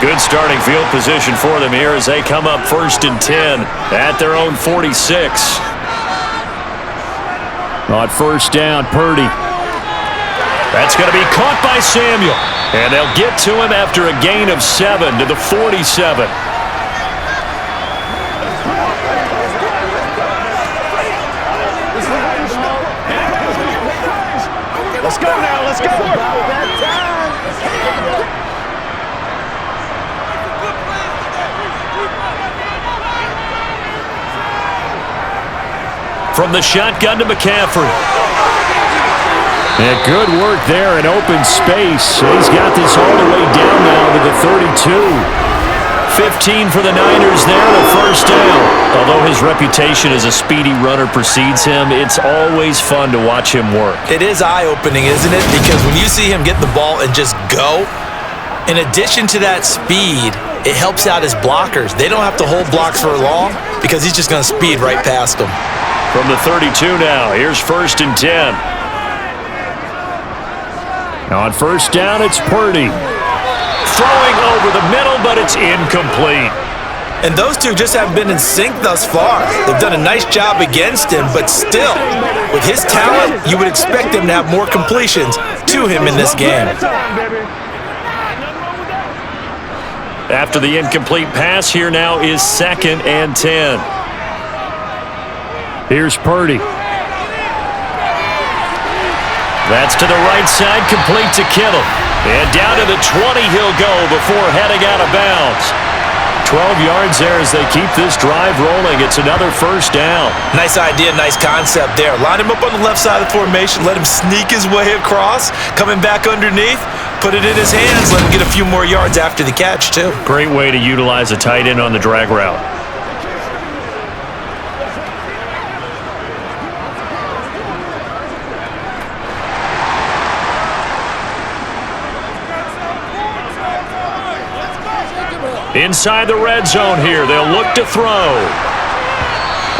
Good starting field position for them here as they come up 1st and 10 at their own 46. On 1st down, Purdy. That's going to be caught by Samuel. And they'll get to him after a gain of 7 to the 47. Let's go now, let's go. From the shotgun to McCaffrey. And good work there in open space. He's got this all the way down now to the 32. 15 for the Niners there, the 1st down. Although his reputation as a speedy runner precedes him, it's always fun to watch him work. It is eye-opening, isn't it? Because when you see him get the ball and just go, in addition to that speed, it helps out his blockers. They don't have to hold blocks for long because he's just going to speed right past them. From the 32 now, here's 1st and 10. On 1st down, it's Purdy. Throwing over the middle, but it's incomplete. And those two just haven't been in sync thus far. They've done a nice job against him, but still, with his talent, you would expect him to have more completions to him in this game. After the incomplete pass, here now is 2nd and 10. Here's Purdy. That's to the right side, complete to Kittle. And down to the 20 he'll go before heading out of bounds. 12 yards there as they keep this drive rolling. It's another 1st down. Nice idea, nice concept there. Line him up on the left side of the formation, let him sneak his way across, coming back underneath, put it in his hands, let him get a few more yards after the catch, too. Great way to utilize a tight end on the drag route. Inside the red zone here, they'll look to throw.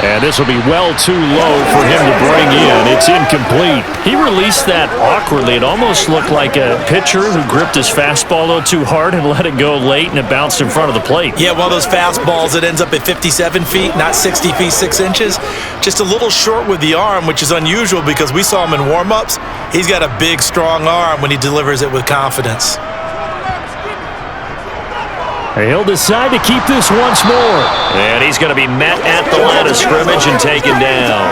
And this will be well too low for him to bring in. It's incomplete. He released that awkwardly. It almost looked like a pitcher who gripped his fastball a little too hard and let it go late, and it bounced in front of the plate. Yeah, one of those fastballs that ends up at 57 feet, not 60 feet, 6 inches. Just a little short with the arm, which is unusual because we saw him in warm-ups. He's got a big, strong arm when he delivers it with confidence. He'll decide to keep this once more. And he's going to be met at the line of scrimmage and taken down.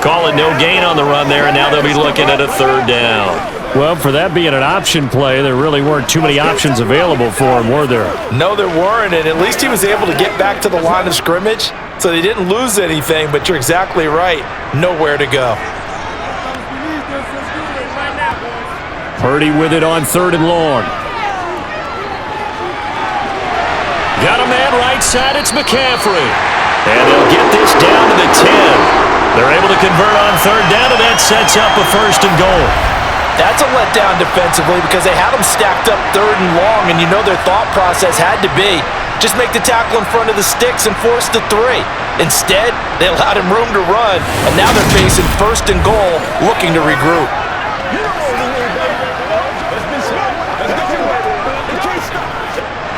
Calling no gain on the run there, and now they'll be looking at a third down. Well, for that being an option play, there really weren't too many options available for him, were there? No, there weren't, and at least he was able to get back to the line of scrimmage, so they didn't lose anything, but you're exactly right. Nowhere to go. Purdy with it on 3rd and long. Got a man right side, it's McCaffrey. And they'll get this down to the 10. They're able to convert on 3rd down, and that sets up a 1st and goal. That's a letdown defensively because they had them stacked up 3rd and long, and you know their thought process had to be just make the tackle in front of the sticks and force the 3. Instead, they allowed him room to run, and now they're facing 1st and goal, looking to regroup.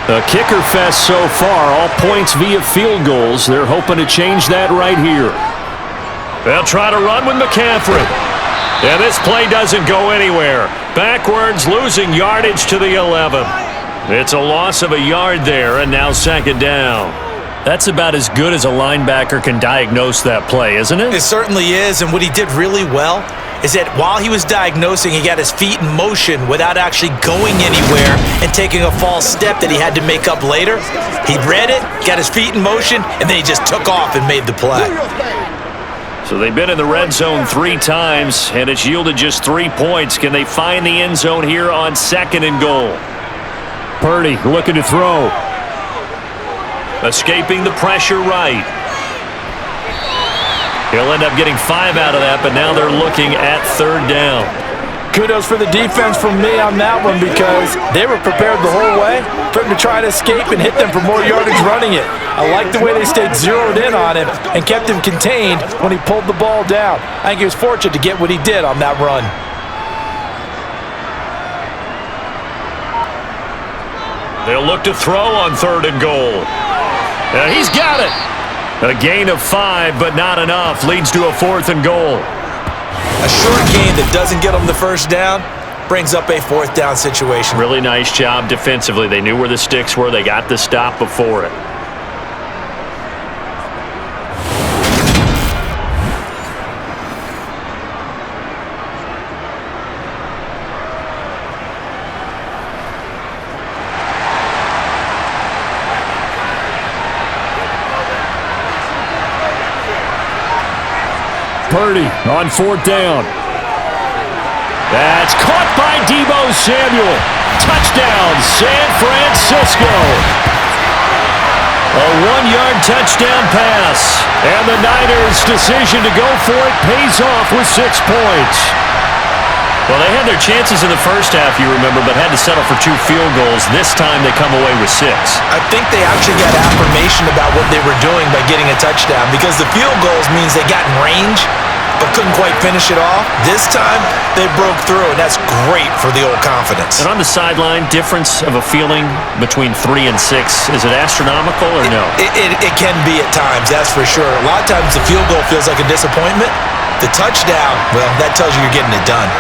A kicker fest so far, all points via field goals. They're hoping to change that right here. They'll try to run with McCaffrey. And this play doesn't go anywhere. Backwards, losing yardage to the 11. It's a loss of a yard there, and now 2nd down. That's about as good as a linebacker can diagnose that play, isn't it? It certainly is, and what he did really well is that while he was diagnosing, he got his feet in motion without actually going anywhere and taking a false step that he had to make up later. He read it, got his feet in motion, and then he just took off and made the play. So they've been in the red zone 3 times, and it's yielded just 3 points. Can they find the end zone here on 2nd and goal? Purdy looking to throw. Escaping the pressure right. He'll end up getting 5 out of that, but now they're looking at 3rd down. Kudos for the defense from me on that one because they were prepared the whole way for him to try to escape and hit them for more yardage running it. I like the way they stayed zeroed in on him and kept him contained when he pulled the ball down. I think he was fortunate to get what he did on that run. They'll look to throw on 3rd and goal. He's got it. A gain of 5, but not enough. Leads to a 4th and goal. A short gain that doesn't get them the 1st down brings up a 4th down situation. Really nice job defensively. They knew where the sticks were. They got the stop before it. Purdy on 4th down. That's caught by Deebo Samuel. Touchdown, San Francisco. A 1-yard touchdown pass. And the Niners' decision to go for it pays off with 6 points. Well, they had their chances in the first half, you remember, but had to settle for 2 field goals. This time they come away with 6. I think they actually got affirmation about what they were doing by getting a touchdown because the field goals means they got in range but couldn't quite finish it off. This time, they broke through, and that's great for the old confidence. And on the sideline, difference of a feeling between 3 and 6, is it astronomical or no? It can be at times, that's for sure. A lot of times the field goal feels like a disappointment. The touchdown, well, that tells you you're getting it done.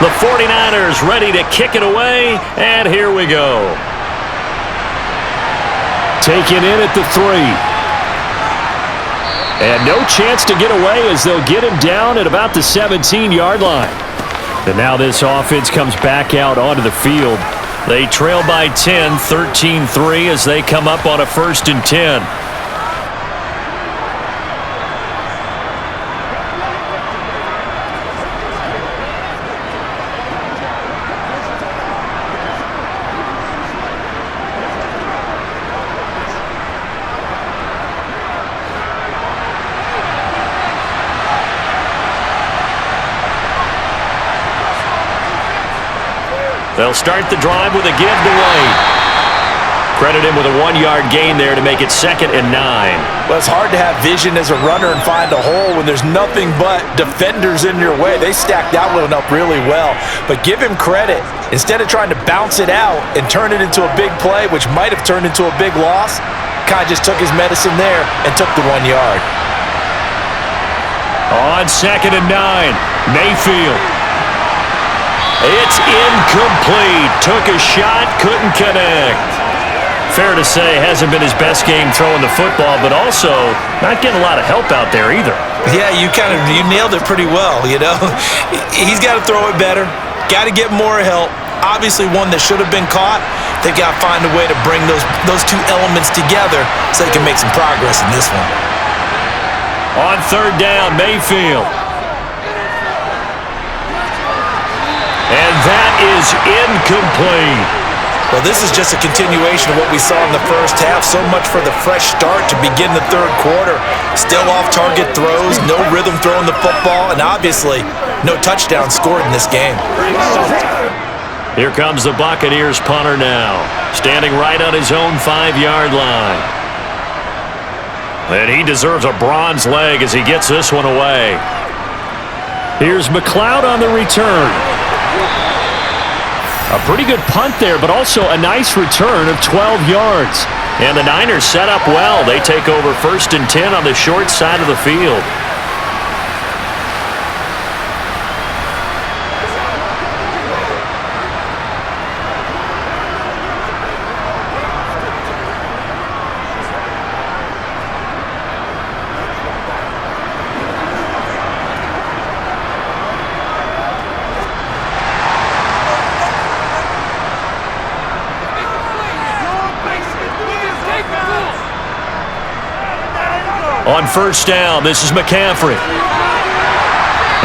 The 49ers ready to kick it away, and here we go. Taken in at the 3. And no chance to get away as they'll get him down at about the 17-yard line. And now this offense comes back out onto the field. They trail by 10, 13-3 as they come up on a 1st and 10. They'll start the drive with a give to Wade. Credit him with a 1-yard gain there to make it 2nd and 9. Well, it's hard to have vision as a runner and find a hole when there's nothing but defenders in your way. They stacked that one up really well. But give him credit. Instead of trying to bounce it out and turn it into a big play, which might have turned into a big loss, Kai just took his medicine there and took the 1 yard. On 2nd and 9, Mayfield. It's incomplete. Took a shot, couldn't connect. Fair to say, hasn't been his best game throwing the football, but also not getting a lot of help out there either. Yeah, you nailed it pretty well, you know. He's got to throw it better. Got to get more help. Obviously one that should have been caught. They've got to find a way to bring those two elements together so they can make some progress in this one. On 3rd down, Mayfield. And that is incomplete. Well, this is just a continuation of what we saw in the first half. So much for the fresh start to begin the 3rd quarter. Still off-target throws, no rhythm throwing the football, and obviously no touchdown scored in this game. Here comes the Buccaneers punter now, standing right on his own 5-yard line. And he deserves a bronze leg as he gets this one away. Here's McLeod on the return. A pretty good punt there, but also a nice return of 12 yards. And the Niners set up well. They take over 1st and 10 on the short side of the field. On 1st down, this is McCaffrey.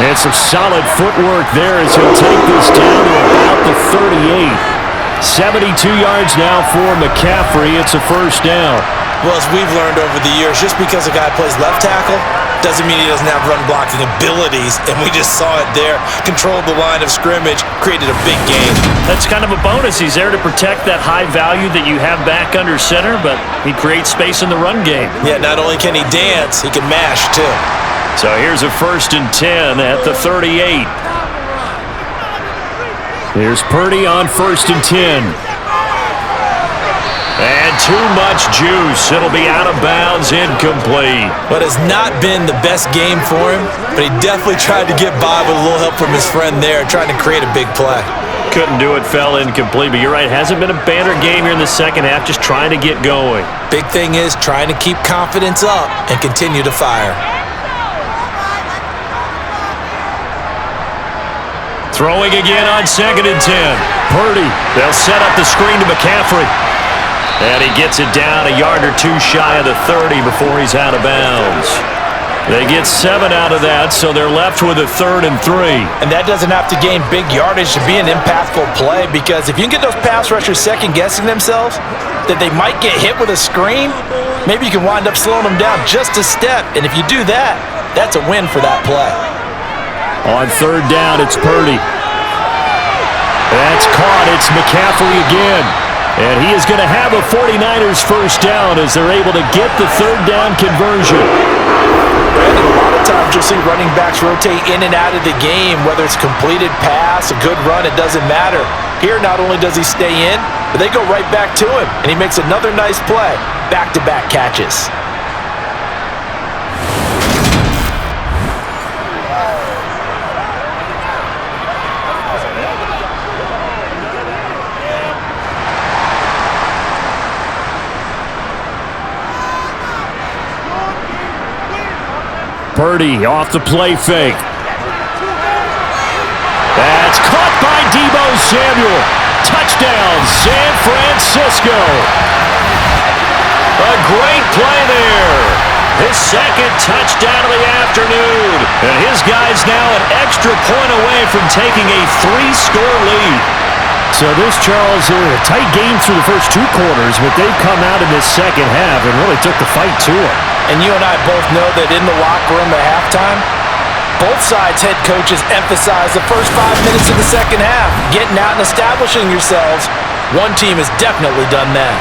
And some solid footwork there as he'll take this down to about the 38. 72 yards now for McCaffrey. It's a 1st down. Well, as we've learned over the years, just because a guy plays left tackle doesn't mean he doesn't have run-blocking abilities, and we just saw it there. Controlled the line of scrimmage, created a big gain. That's kind of a bonus. He's there to protect that high value that you have back under center, but he creates space in the run game. Yeah, not only can he dance, he can mash, too. So here's a 1st and 10 at the 38. Here's Purdy on 1st and 10. And too much juice. It'll be out of bounds, incomplete. But it's not been the best game for him, but he definitely tried to get by with a little help from his friend there, trying to create a big play. Couldn't do it, fell incomplete, but you're right, hasn't been a banner game here in the 2nd half, just trying to get going. Big thing is trying to keep confidence up and continue to fire. Throwing again on 2nd and 10. Purdy, they'll set up the screen to McCaffrey. And he gets it down a yard or two shy of the 30 before he's out of bounds. They get 7 out of that, so they're left with a 3rd and 3. And that doesn't have to gain big yardage to be an impactful play, because if you can get those pass rushers second-guessing themselves, that they might get hit with a screen, maybe you can wind up slowing them down just a step. And if you do that, that's a win for that play. On 3rd down, it's Purdy. That's caught. It's McCaffrey again. And he is going to have a 49ers 1st down as they're able to get the 3rd down conversion. Brandon, a lot of times you'll see running backs rotate in and out of the game, whether it's completed pass, a good run, it doesn't matter. Here, not only does he stay in, but they go right back to him, and he makes another nice play. Back-to-back catches. Purdy off the play fake. That's caught by Deebo Samuel. touchdown, San Francisco. A great play there. His second touchdown of the afternoon. And his guy's now an extra point away from taking a 3-score lead. So this, Charles, a tight game through the first 2 quarters, but they've come out in this second half and really took the fight to it. And you and I both know that in the locker room at halftime, both sides' head coaches emphasize the first 5 minutes of the second half, getting out and establishing yourselves. One team has definitely done that.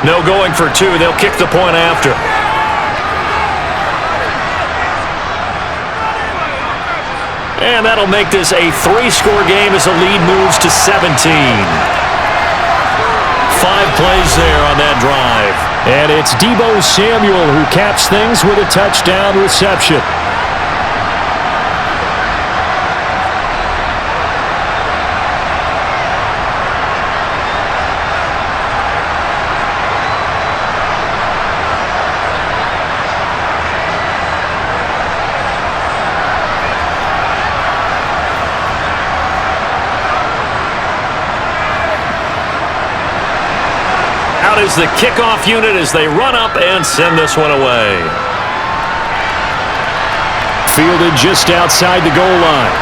No going for 2. They'll kick the point after. And that'll make this a 3-score game as the lead moves to 17. 5 plays there on that drive. And it's Deebo Samuel who caps things with a touchdown reception. Is the kickoff unit as they run up and send this one away. Fielded just outside the goal line.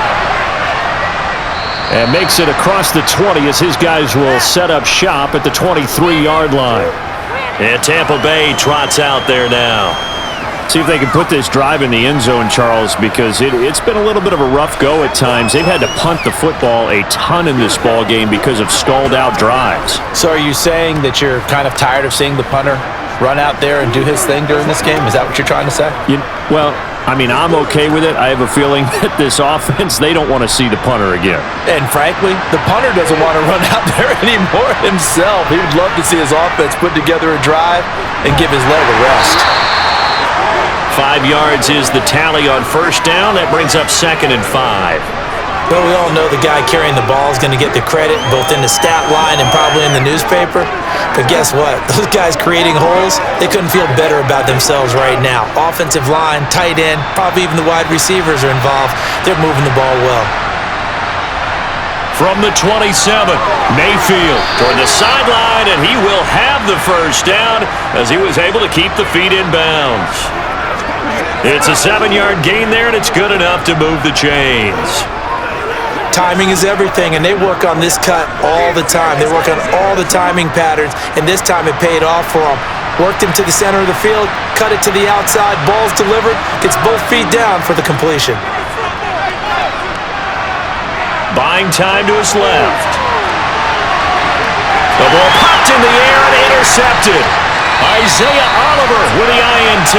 And makes it across the 20 as his guys will set up shop at the 23-yard line. And Tampa Bay trots out there now. See if they can put this drive in the end zone, Charles, because it's been a little bit of a rough go at times. They've had to punt the football a ton in this ball game because of stalled-out drives. So are you saying that you're kind of tired of seeing the punter run out there and do his thing during this game? Is that what you're trying to say? Well, I mean, I'm okay with it. I have a feeling that this offense, they don't want to see the punter again. And frankly, the punter doesn't want to run out there anymore himself. He would love to see his offense put together a drive and give his leg a rest. 5 yards is the tally on first down. That brings up 2nd and 5. Well, we all know the guy carrying the ball is going to get the credit both in the stat line and probably in the newspaper. But guess what? Those guys creating holes, they couldn't feel better about themselves right now. Offensive line, tight end, probably even the wide receivers are involved. They're moving the ball well. From the 27, Mayfield toward the sideline, and he will have the first down as he was able to keep the feet in bounds. It's a 7-yard gain there, and it's good enough to move the chains. Timing is everything, and they work on this cut all the time. They work on all the timing patterns, and this time it paid off for them. Worked him to the center of the field, cut it to the outside, ball's delivered, gets both feet down for the completion. Buying time to his left. The ball popped in the air and intercepted. Isaiah Oliver with the INT.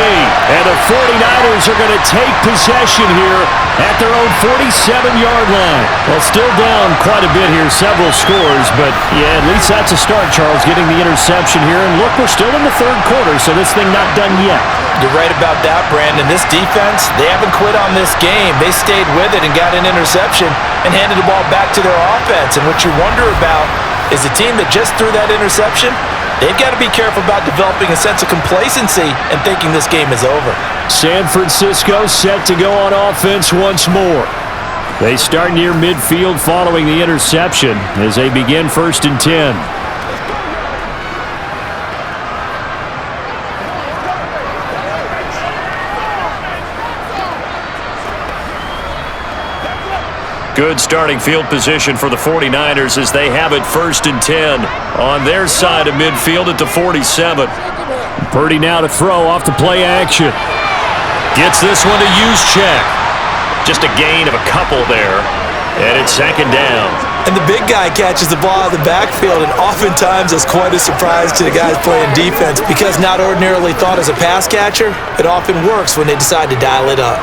And the 49ers are going to take possession here at their own 47-yard line. Well, still down quite a bit here, several scores, but yeah, at least that's a start, Charles, getting the interception here. And look, we're still in the 3rd quarter, so this thing not done yet. You're right about that, Brandon. This defense, they haven't quit on this game. They stayed with it and got an interception and handed the ball back to their offense. And what you wonder about is the team that just threw that interception, they've got to be careful about developing a sense of complacency and thinking this game is over. San Francisco set to go on offense once more. They start near midfield following the interception as they begin 1st and 10. Good starting field position for the 49ers as they have it 1st and 10 on their side of midfield at the 47. Purdy now to throw off the play action. Gets this one to Juszczyk. Just a gain of a couple there. And it's 2nd down. And the big guy catches the ball out of the backfield, and oftentimes it's quite a surprise to the guys playing defense because not ordinarily thought as a pass catcher, it often works when they decide to dial it up.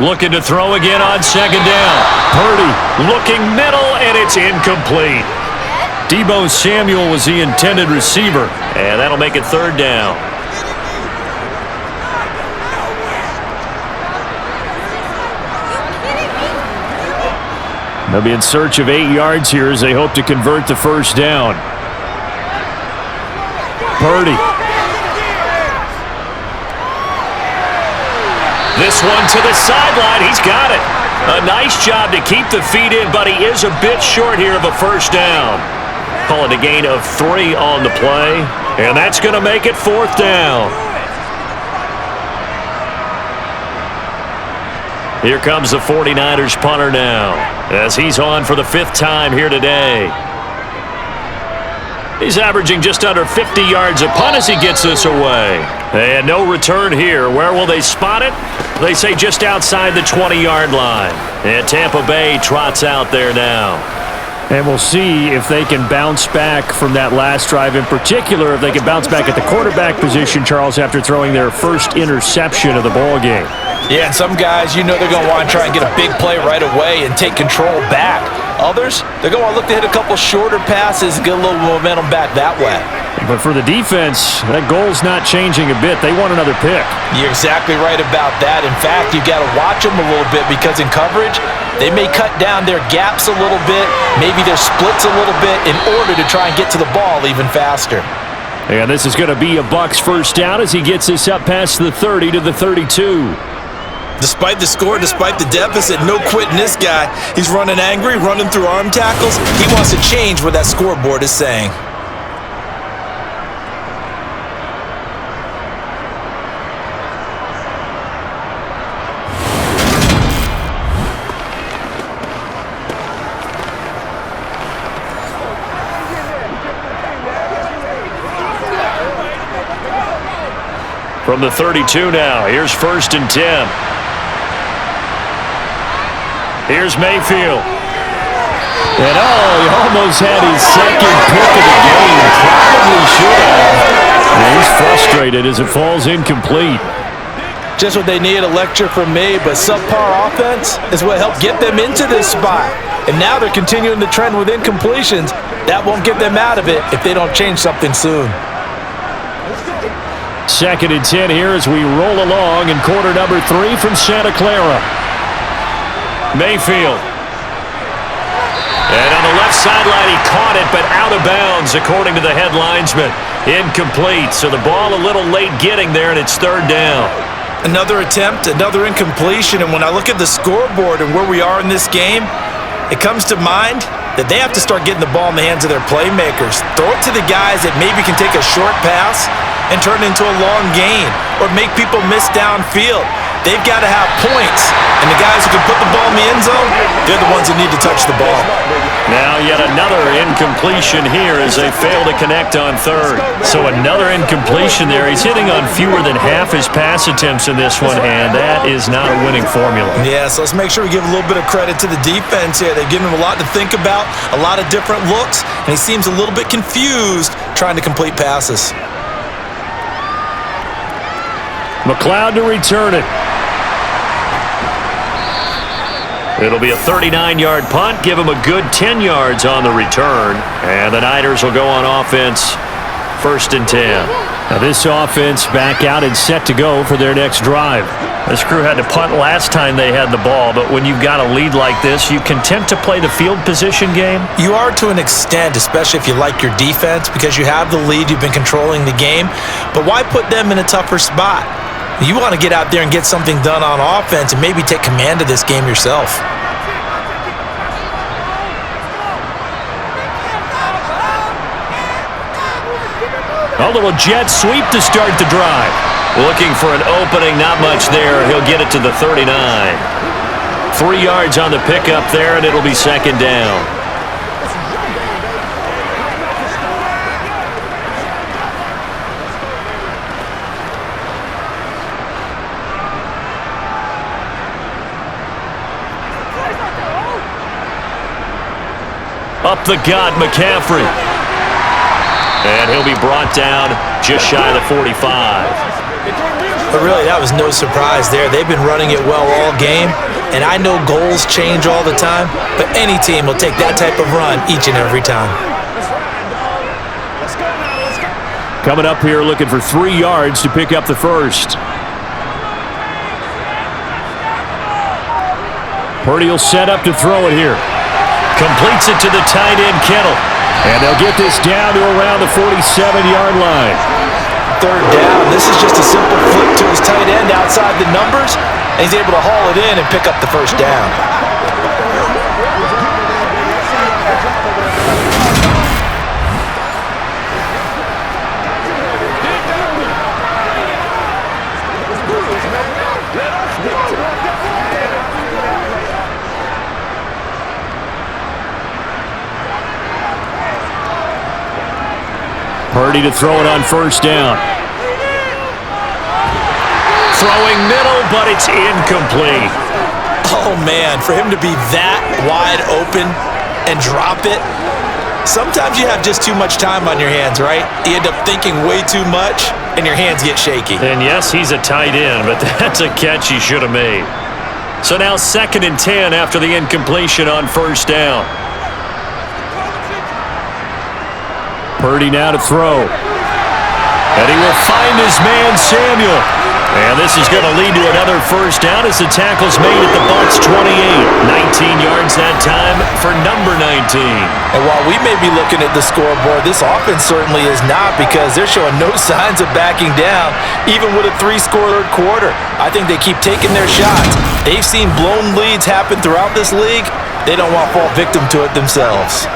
Looking to throw again on 2nd down. Purdy looking middle, and it's incomplete. Deebo Samuel was the intended receiver, and that'll make it 3rd down. They'll be in search of 8 yards here as they hope to convert the 1st down. Purdy. This one to the sideline. He's got it. A nice job to keep the feet in, but he is a bit short here of a first down. Call it a gain of 3 on the play, and that's going to make it 4th down. Here comes the 49ers punter now, as he's on for the 5th time here today. He's averaging just under 50 yards a punt as he gets this away. And no return here. Where will they spot it? They say just outside the 20-yard line. And Tampa Bay trots out there now. And we'll see if they can bounce back from that last drive. In particular, if they can bounce back at the quarterback position, Charles, after throwing their first interception of the ball game. Yeah, and some guys, you know they're going to want to try and get a big play right away and take control back. Others, they're going to want to look to hit a couple shorter passes and get a little momentum back that way. But for the defense, that goal's not changing a bit. They want another pick. You're exactly right about that. In fact, you got to watch them a little bit because in coverage, they may cut down their gaps a little bit, maybe their splits a little bit in order to try and get to the ball even faster. And this is going to be a Bucs first down as he gets this up past the 30 to the 32. Despite the score, despite the deficit, no quitting this guy. He's running angry, running through arm tackles. He wants to change what that scoreboard is saying. From the 32 now, here's 1st and 10. Here's Mayfield. And he almost had his second pick of the game. Probably should have. And he's frustrated as it falls incomplete. Just what they need, a lecture from me, but subpar offense is what helped get them into this spot. And now they're continuing the trend with incompletions. That won't get them out of it if they don't change something soon. 2nd and 10 here as we roll along in quarter number 3 from Santa Clara. Mayfield. And on the left sideline, he caught it, but out of bounds, according to the head linesman. Incomplete, so the ball a little late getting there, and it's 3rd down. Another attempt, another incompletion, and when I look at the scoreboard and where we are in this game, it comes to mind that they have to start getting the ball in the hands of their playmakers. Throw it to the guys that maybe can take a short pass and turn it into a long gain or make people miss downfield. They've got to have points, and the guys who can put the ball in the end zone, they're the ones that need to touch the ball. Now yet another incompletion here as they fail to connect on 3rd. So another incompletion there. He's hitting on fewer than half his pass attempts in this one, and that is not a winning formula. Yeah, so let's make sure we give a little bit of credit to the defense here. They've given him a lot to think about, a lot of different looks, and he seems a little bit confused trying to complete passes. McLeod to return it. It'll be a 39-yard punt. Give him a good 10 yards on the return. And the Niners will go on offense. 1st and 10. Now this offense back out and set to go for their next drive. This crew had to punt last time they had the ball, but when you've got a lead like this, you content to play the field position game? You are to an extent, especially if you like your defense, because you have the lead, you've been controlling the game. But why put them in a tougher spot? You want to get out there and get something done on offense and maybe take command of this game yourself. A little jet sweep to start the drive. Looking for an opening, not much there. He'll get it to the 39. 3 yards on the pickup there, and it'll be 2nd down. Up the gut, McCaffrey. And he'll be brought down just shy of the 45. But really, that was no surprise there. They've been running it well all game, and I know goals change all the time, but any team will take that type of run each and every time. Coming up here looking for 3 yards to pick up the first. Purdy will set up to throw it here. Completes it to the tight end, Kittle. And they'll get this down to around the 47-yard line. 3rd down. This is just a simple flip to his tight end outside the numbers. and he's able to haul it in and pick up the first down. Purdy to throw it on first down. Throwing middle, but it's incomplete. Oh, man, for him to be that wide open and drop it, sometimes you have just too much time on your hands, right? You end up thinking way too much, and your hands get shaky. And yes, he's a tight end, but that's a catch he should have made. So now 2nd and 10 after the incompletion on first down. Purdy now to throw. And he will find his man, Samuel. And this is going to lead to another first down as the tackle's made at the Bucs 28. 19 yards that time for number 19. And while we may be looking at the scoreboard, this offense certainly is not, because they're showing no signs of backing down, even with a 3-score third quarter. I think they keep taking their shots. They've seen blown leads happen throughout this league. They don't want to fall victim to it themselves.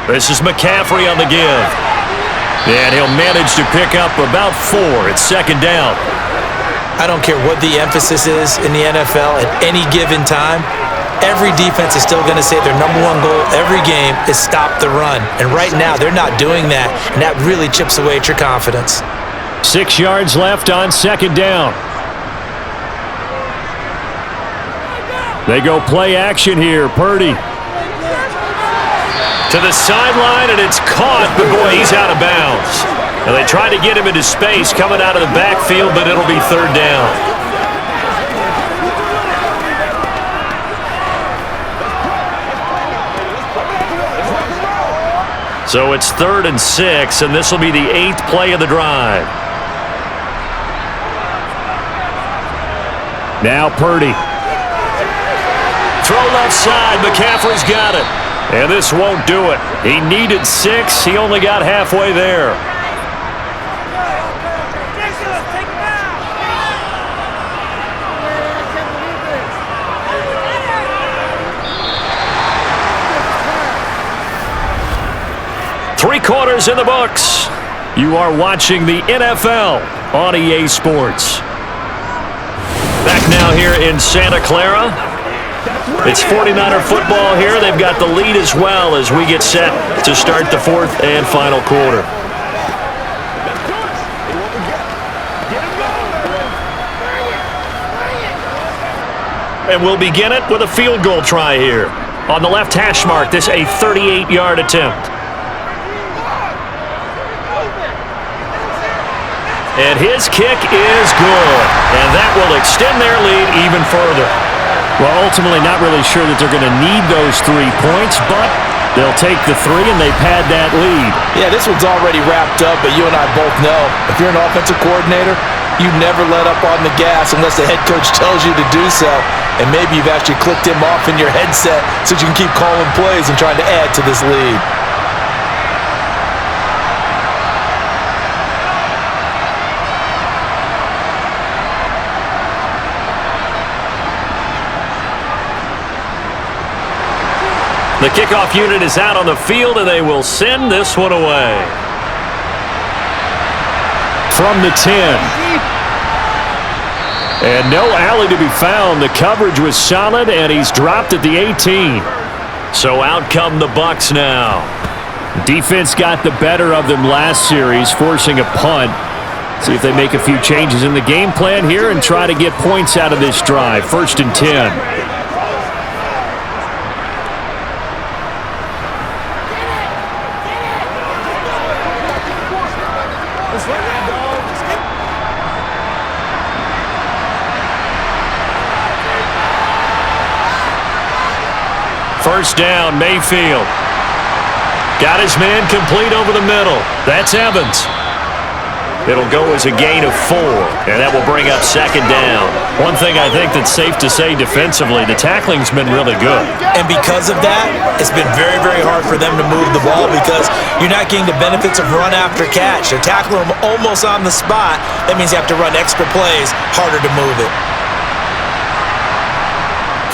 This is McCaffrey on the give. And he'll manage to pick up about 4 at 2nd down. I don't care what the emphasis is in the NFL at any given time. Every defense is still going to say their number one goal every game is stop the run. And right now, they're not doing that, and that really chips away at your confidence. 6 yards left on 2nd down. They go play action here. Purdy to the sideline, and it's caught, but boy, he's out of bounds. And they try to get him into space coming out of the backfield, but it'll be 3rd down. So it's 3rd and 6, and this will be the 8th play of the drive. Now Purdy. Throw left side. McCaffrey's got it. And this won't do it. He needed 6. He only got halfway there. Three quarters in the books. You are watching the NFL on EA Sports. Back now here in Santa Clara. It's 49er football here. They've got the lead as well as we get set to start the 4th and final quarter. And we'll begin it with a field goal try here. On the left hash mark, this a 38-yard attempt. And his kick is good. And that will extend their lead even further. Well, ultimately not really sure that they're going to need those 3 points, but they'll take the 3 and they pad that lead. Yeah, this one's already wrapped up, but you and I both know if you're an offensive coordinator, you never let up on the gas unless the head coach tells you to do so. And maybe you've actually clicked him off in your headset so you can keep calling plays and trying to add to this lead. The kickoff unit is out on the field, and they will send this one away. From the 10. And no alley to be found. The coverage was solid, and he's dropped at the 18. So out come the Bucs now. Defense got the better of them last series, forcing a punt. See if they make a few changes in the game plan here and try to get points out of this drive. 1st and 10. First down, Mayfield. Got his man complete over the middle. That's Evans. It'll go as a gain of 4, and that will bring up second down. One thing I think that's safe to say defensively, the tackling's been really good. And because of that, it's been very, very hard for them to move the ball because you're not getting the benefits of run after catch. They're tackling them almost on the spot. That means you have to run extra plays, harder to move it.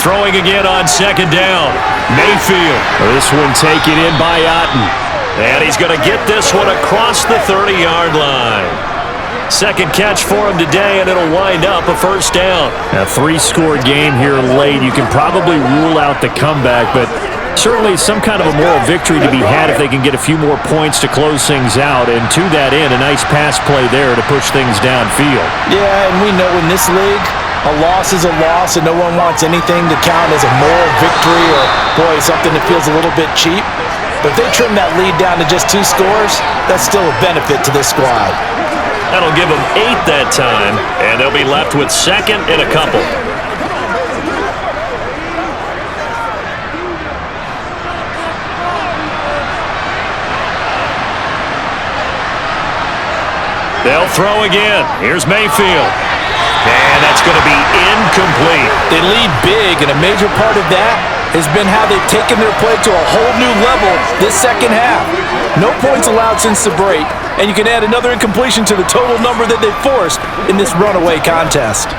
Throwing again on second down. Mayfield. This one taken in by Otten. And he's going to get this one across the 30-yard line. Second catch for him today, and it'll wind up a first down. A 3-score game here late. You can probably rule out the comeback, but certainly some kind of a moral victory to be had if they can get a few more points to close things out. And to that end, a nice pass play there to push things downfield. Yeah, and we know in this league, a loss is a loss, and no one wants anything to count as a moral victory or, boy, something that feels a little bit cheap. But if they trim that lead down to just 2 scores, that's still a benefit to this squad. That'll give them 8 that time, and they'll be left with second and a couple. They'll throw again. Here's Mayfield. And that's going to be incomplete. They lead big, and a major part of that has been how they've taken their play to a whole new level this second half. No points allowed since the break, and you can add another incompletion to the total number that they forced in this runaway contest.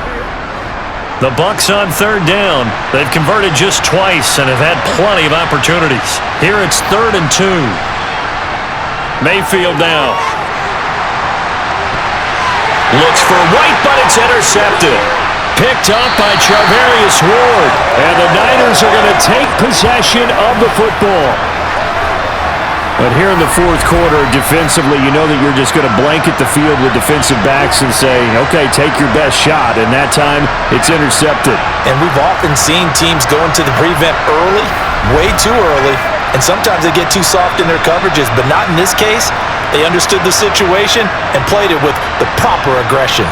The Bucs on third down. They've converted just twice and have had plenty of opportunities. Here it's 3rd and 2. Mayfield now. Looks for White, but it's intercepted. Picked up by Charvarius Ward. And the Niners are going to take possession of the football. But here in the fourth quarter, defensively, you know that you're just going to blanket the field with defensive backs and say, okay, take your best shot. And that time, it's intercepted. And we've often seen teams go into the prevent early, way too early, and sometimes they get too soft in their coverages, but not in this case. They understood the situation and played it with the proper aggression.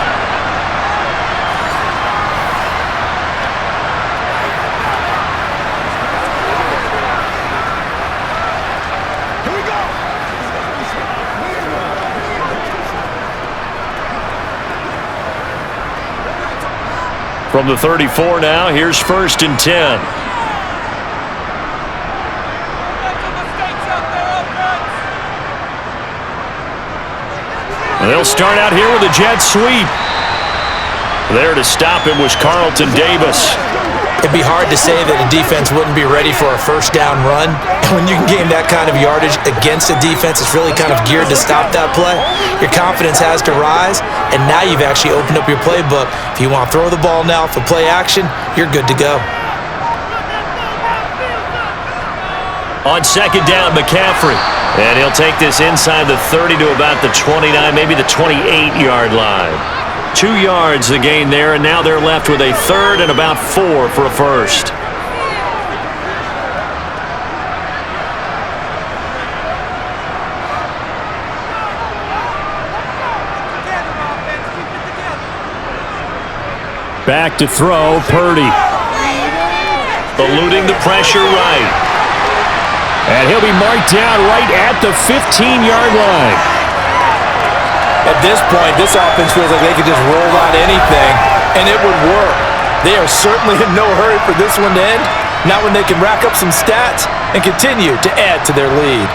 From the 34 now, here's 1st and 10. They'll start out here with a jet sweep. There to stop it was Carlton Davis. It'd be hard to say that a defense wouldn't be ready for a first down run. And when you can gain that kind of yardage against a defense that's really kind of geared to stop that play, your confidence has to rise, and now you've actually opened up your playbook. If you want to throw the ball now for play action, you're good to go. On second down, McCaffrey. And he'll take this inside the 30 to about the 29, maybe the 28-yard line. 2 yards the gain there, and now they're left with a 3rd and about 4 for a first. Back to throw, Purdy. Eluding the pressure right. And he'll be marked down right at the 15-yard line. At this point, this offense feels like they could just roll out anything, and it would work. They are certainly in no hurry for this one to end, not when they can rack up some stats and continue to add to their lead.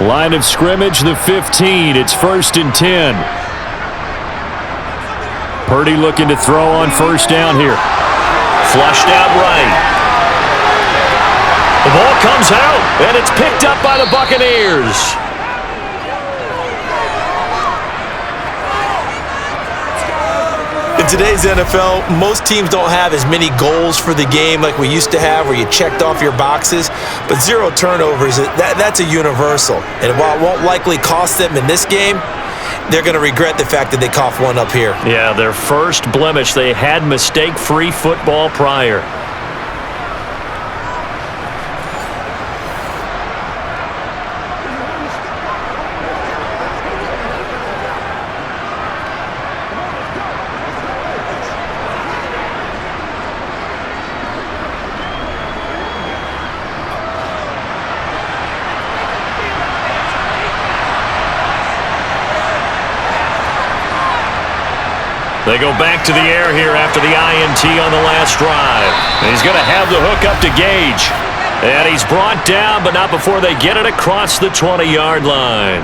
Line of scrimmage, the 15. It's 1st and 10. Purdy looking to throw on first down here. Flushed out right. The ball comes out, and it's picked up by the Buccaneers. In today's NFL, most teams don't have as many goals for the game like we used to have where you checked off your boxes, but 0 turnovers, that's a universal. And while it won't likely cost them in this game, they're going to regret the fact that they coughed one up here. Yeah, their first blemish. They had mistake-free football prior. They go back to the air here after the INT on the last drive. And he's going to have the hook up to Gage. And he's brought down, but not before they get it across the 20-yard line.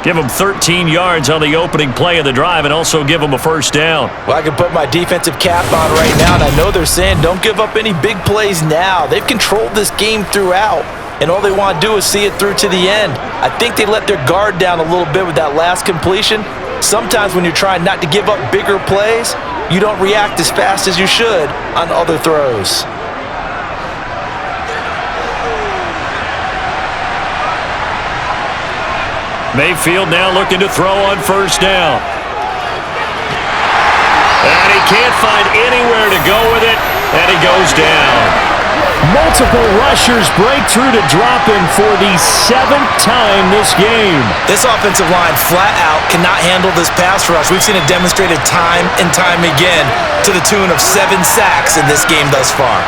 Give him 13 yards on the opening play of the drive and also give him a first down. Well, I can put my defensive cap on right now, and I know they're saying don't give up any big plays now. They've controlled this game throughout, and all they want to do is see it through to the end. I think they let their guard down a little bit with that last completion. Sometimes when you're trying not to give up bigger plays, you don't react as fast as you should on other throws. Mayfield now looking to throw on first down. And he can't find anywhere to go with it, and he goes down. Multiple rushers break through to drop him for the 7th time this game. This offensive line flat out cannot handle this pass rush. We've seen it demonstrated time and time again to the tune of 7 sacks in this game thus far.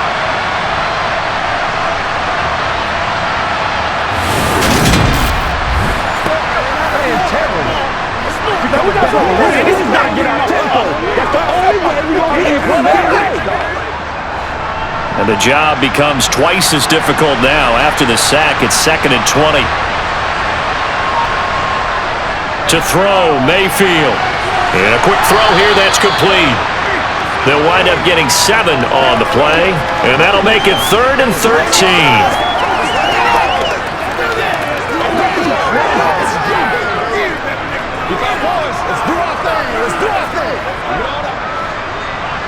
And the job becomes twice as difficult now. After the sack, it's 2nd and 20. To throw, Mayfield. And a quick throw here, that's complete. They'll wind up getting 7 on the play, and that'll make it 3rd and 13.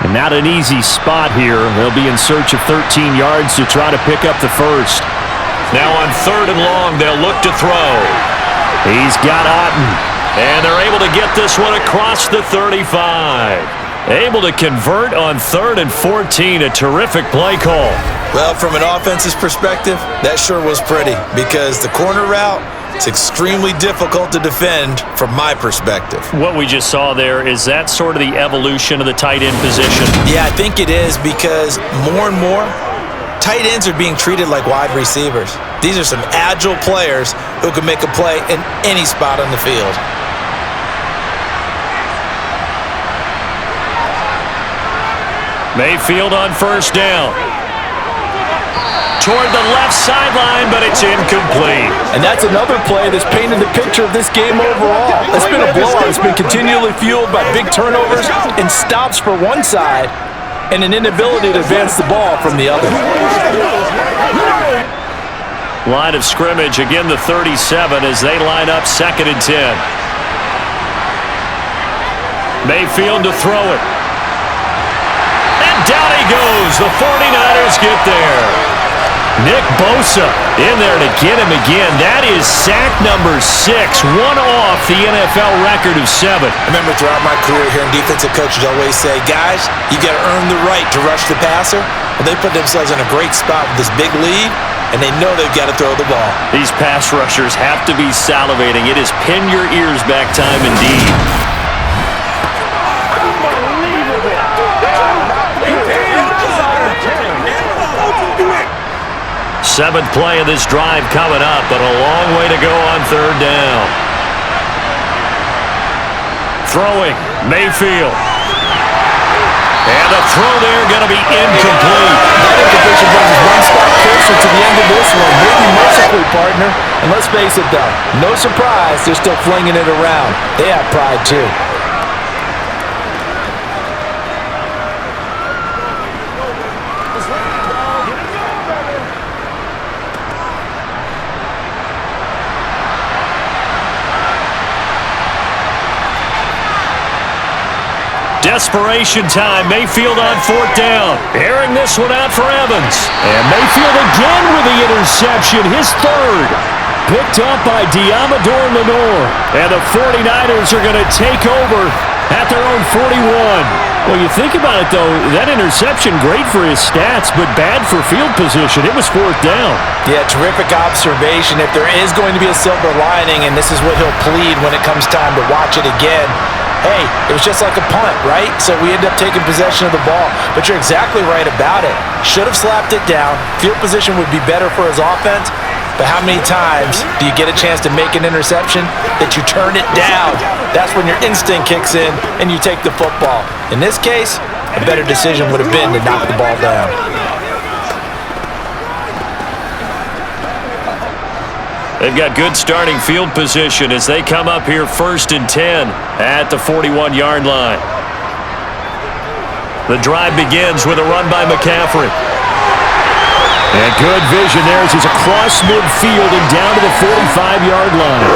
And not an easy spot here. They'll be in search of 13 yards to try to pick up the first. Now on 3rd and long, they'll look to throw. He's got Otten. And they're able to get this one across the 35. Able to convert on 3rd and 14. A terrific play call. Well, from an offense's perspective, that sure was pretty because the corner route, it's extremely difficult to defend from my perspective. What we just saw there, is that sort of the evolution of the tight end position? Yeah, I think it is because more and more, tight ends are being treated like wide receivers. These are some agile players who can make a play in any spot on the field. Mayfield on first down. Toward the left sideline, but it's incomplete. And that's another play that's painted the picture of this game overall. It's been a blowout. It's been continually fueled by big turnovers and stops for one side and an inability to advance the ball from the other. Line of scrimmage, again the 37 as they line up 2nd and 10. Mayfield to throw it. And down he goes. The 49ers get there. Nick Bosa in there to get him again. That is sack number 6, one off the NFL record of 7. I remember throughout my career hearing defensive coaches always say, guys, you got to earn the right to rush the passer. Well, they put themselves in a great spot with this big lead, and they know they've got to throw the ball. These pass rushers have to be salivating. It is pin your ears back time indeed. 7th play of this drive coming up, but a long way to go on 3rd down. Throwing, Mayfield. And the throw there going to be incomplete. That incompletion brings us one step closer to the end of this one. Maybe mercifully, partner. And let's face it, though, no surprise, they're still flinging it around. They have pride, too. Desperation time. Mayfield on 4th down. Airing this one out for Evans. And Mayfield again with the interception. His 3rd. Picked up by Diamador Lenore. And the 49ers are going to take over at their own 41. Well, you think about it, though, that interception, great for his stats, but bad for field position. It was 4th down. Yeah, terrific observation. If there is going to be a silver lining, and this is what he'll plead when it comes time to watch it again, hey, it was just like a punt, right? So we end up taking possession of the ball. But you're exactly right about it. Should have slapped it down. Field position would be better for his offense. But how many times do you get a chance to make an interception that you turn it down? That's when your instinct kicks in and you take the football. In this case, a better decision would have been to knock the ball down. They've got good starting field position as they come up here 1st and 10 at the 41-yard line. The drive begins with a run by McCaffrey. And good vision there as he's across midfield and down to the 45-yard line.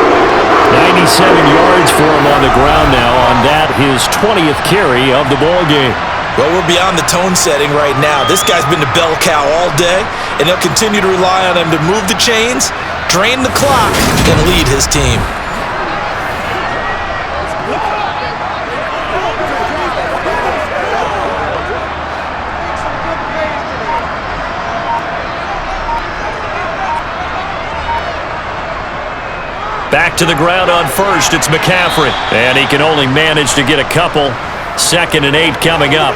97 yards for him on the ground now on that, his 20th carry of the ball game. Well, we're beyond the tone setting right now. This guy's been the bell cow all day, and they'll continue to rely on him to move the chains, drain the clock, and lead his team. Back to the ground on first, it's McCaffrey. And he can only manage to get a couple. 2nd and 8 coming up.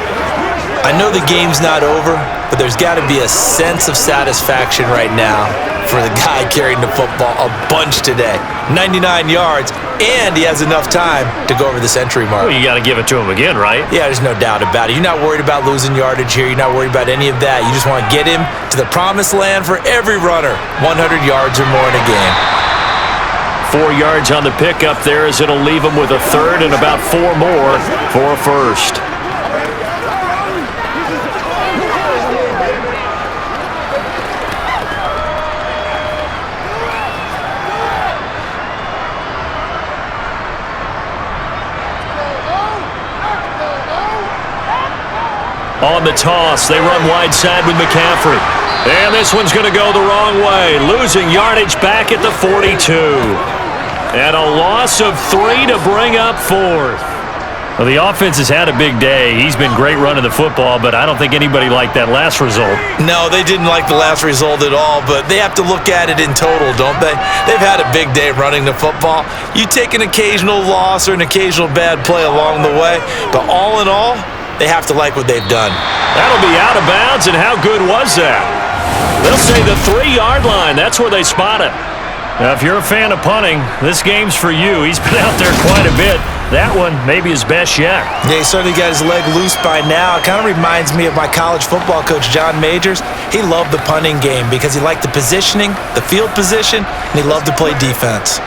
I know the game's not over, but there's got to be a sense of satisfaction right now for the guy carrying the football a bunch today. 99 yards, and he has enough time to go over the century mark. Well, you got to give it to him again, right? Yeah, there's no doubt about it. You're not worried about losing yardage here. You're not worried about any of that. You just want to get him to the promised land for every runner. 100 yards or more in a game. 4 yards on the pickup there as it'll leave him with a 3rd and about 4 more for a 1st. On the toss, they run wide side with McCaffrey. And this one's going to go the wrong way, losing yardage back at the 42. And a loss of 3 to bring up 4th. Well, the offense has had a big day. He's been great running the football, but I don't think anybody liked that last result. No, they didn't like the last result at all, but they have to look at it in total, don't they? They've had a big day running the football. You take an occasional loss or an occasional bad play along the way, but all in all, they have to like what they've done. That'll be out of bounds, and how good was that? They'll say the 3-yard line. That's where they spot it. Now, if you're a fan of punting, this game's for you. He's been out there quite a bit. That one, maybe his best yet. Yeah, he certainly got his leg loose by now. It kind of reminds me of my college football coach, John Majors. He loved the punting game because he liked the positioning, the field position, and he loved to play defense.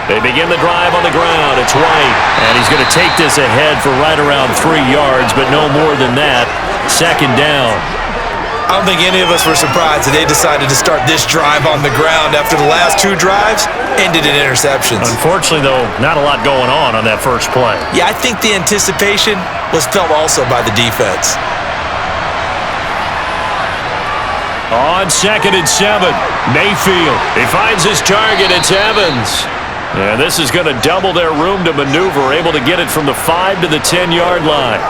They begin the drive on the ground. It's White, and he's going to take this ahead for right around 3 yards, but no more than that. 2nd down. I don't think any of us were surprised that they decided to start this drive on the ground after the last 2 drives ended in interceptions. Unfortunately, though, not a lot going on that first play. Yeah, I think the anticipation was felt also by the defense. On 2nd and 7, Mayfield. He finds his target. It's Evans. And this is going to double their room to maneuver, able to get it from the 5 to the 10-yard line.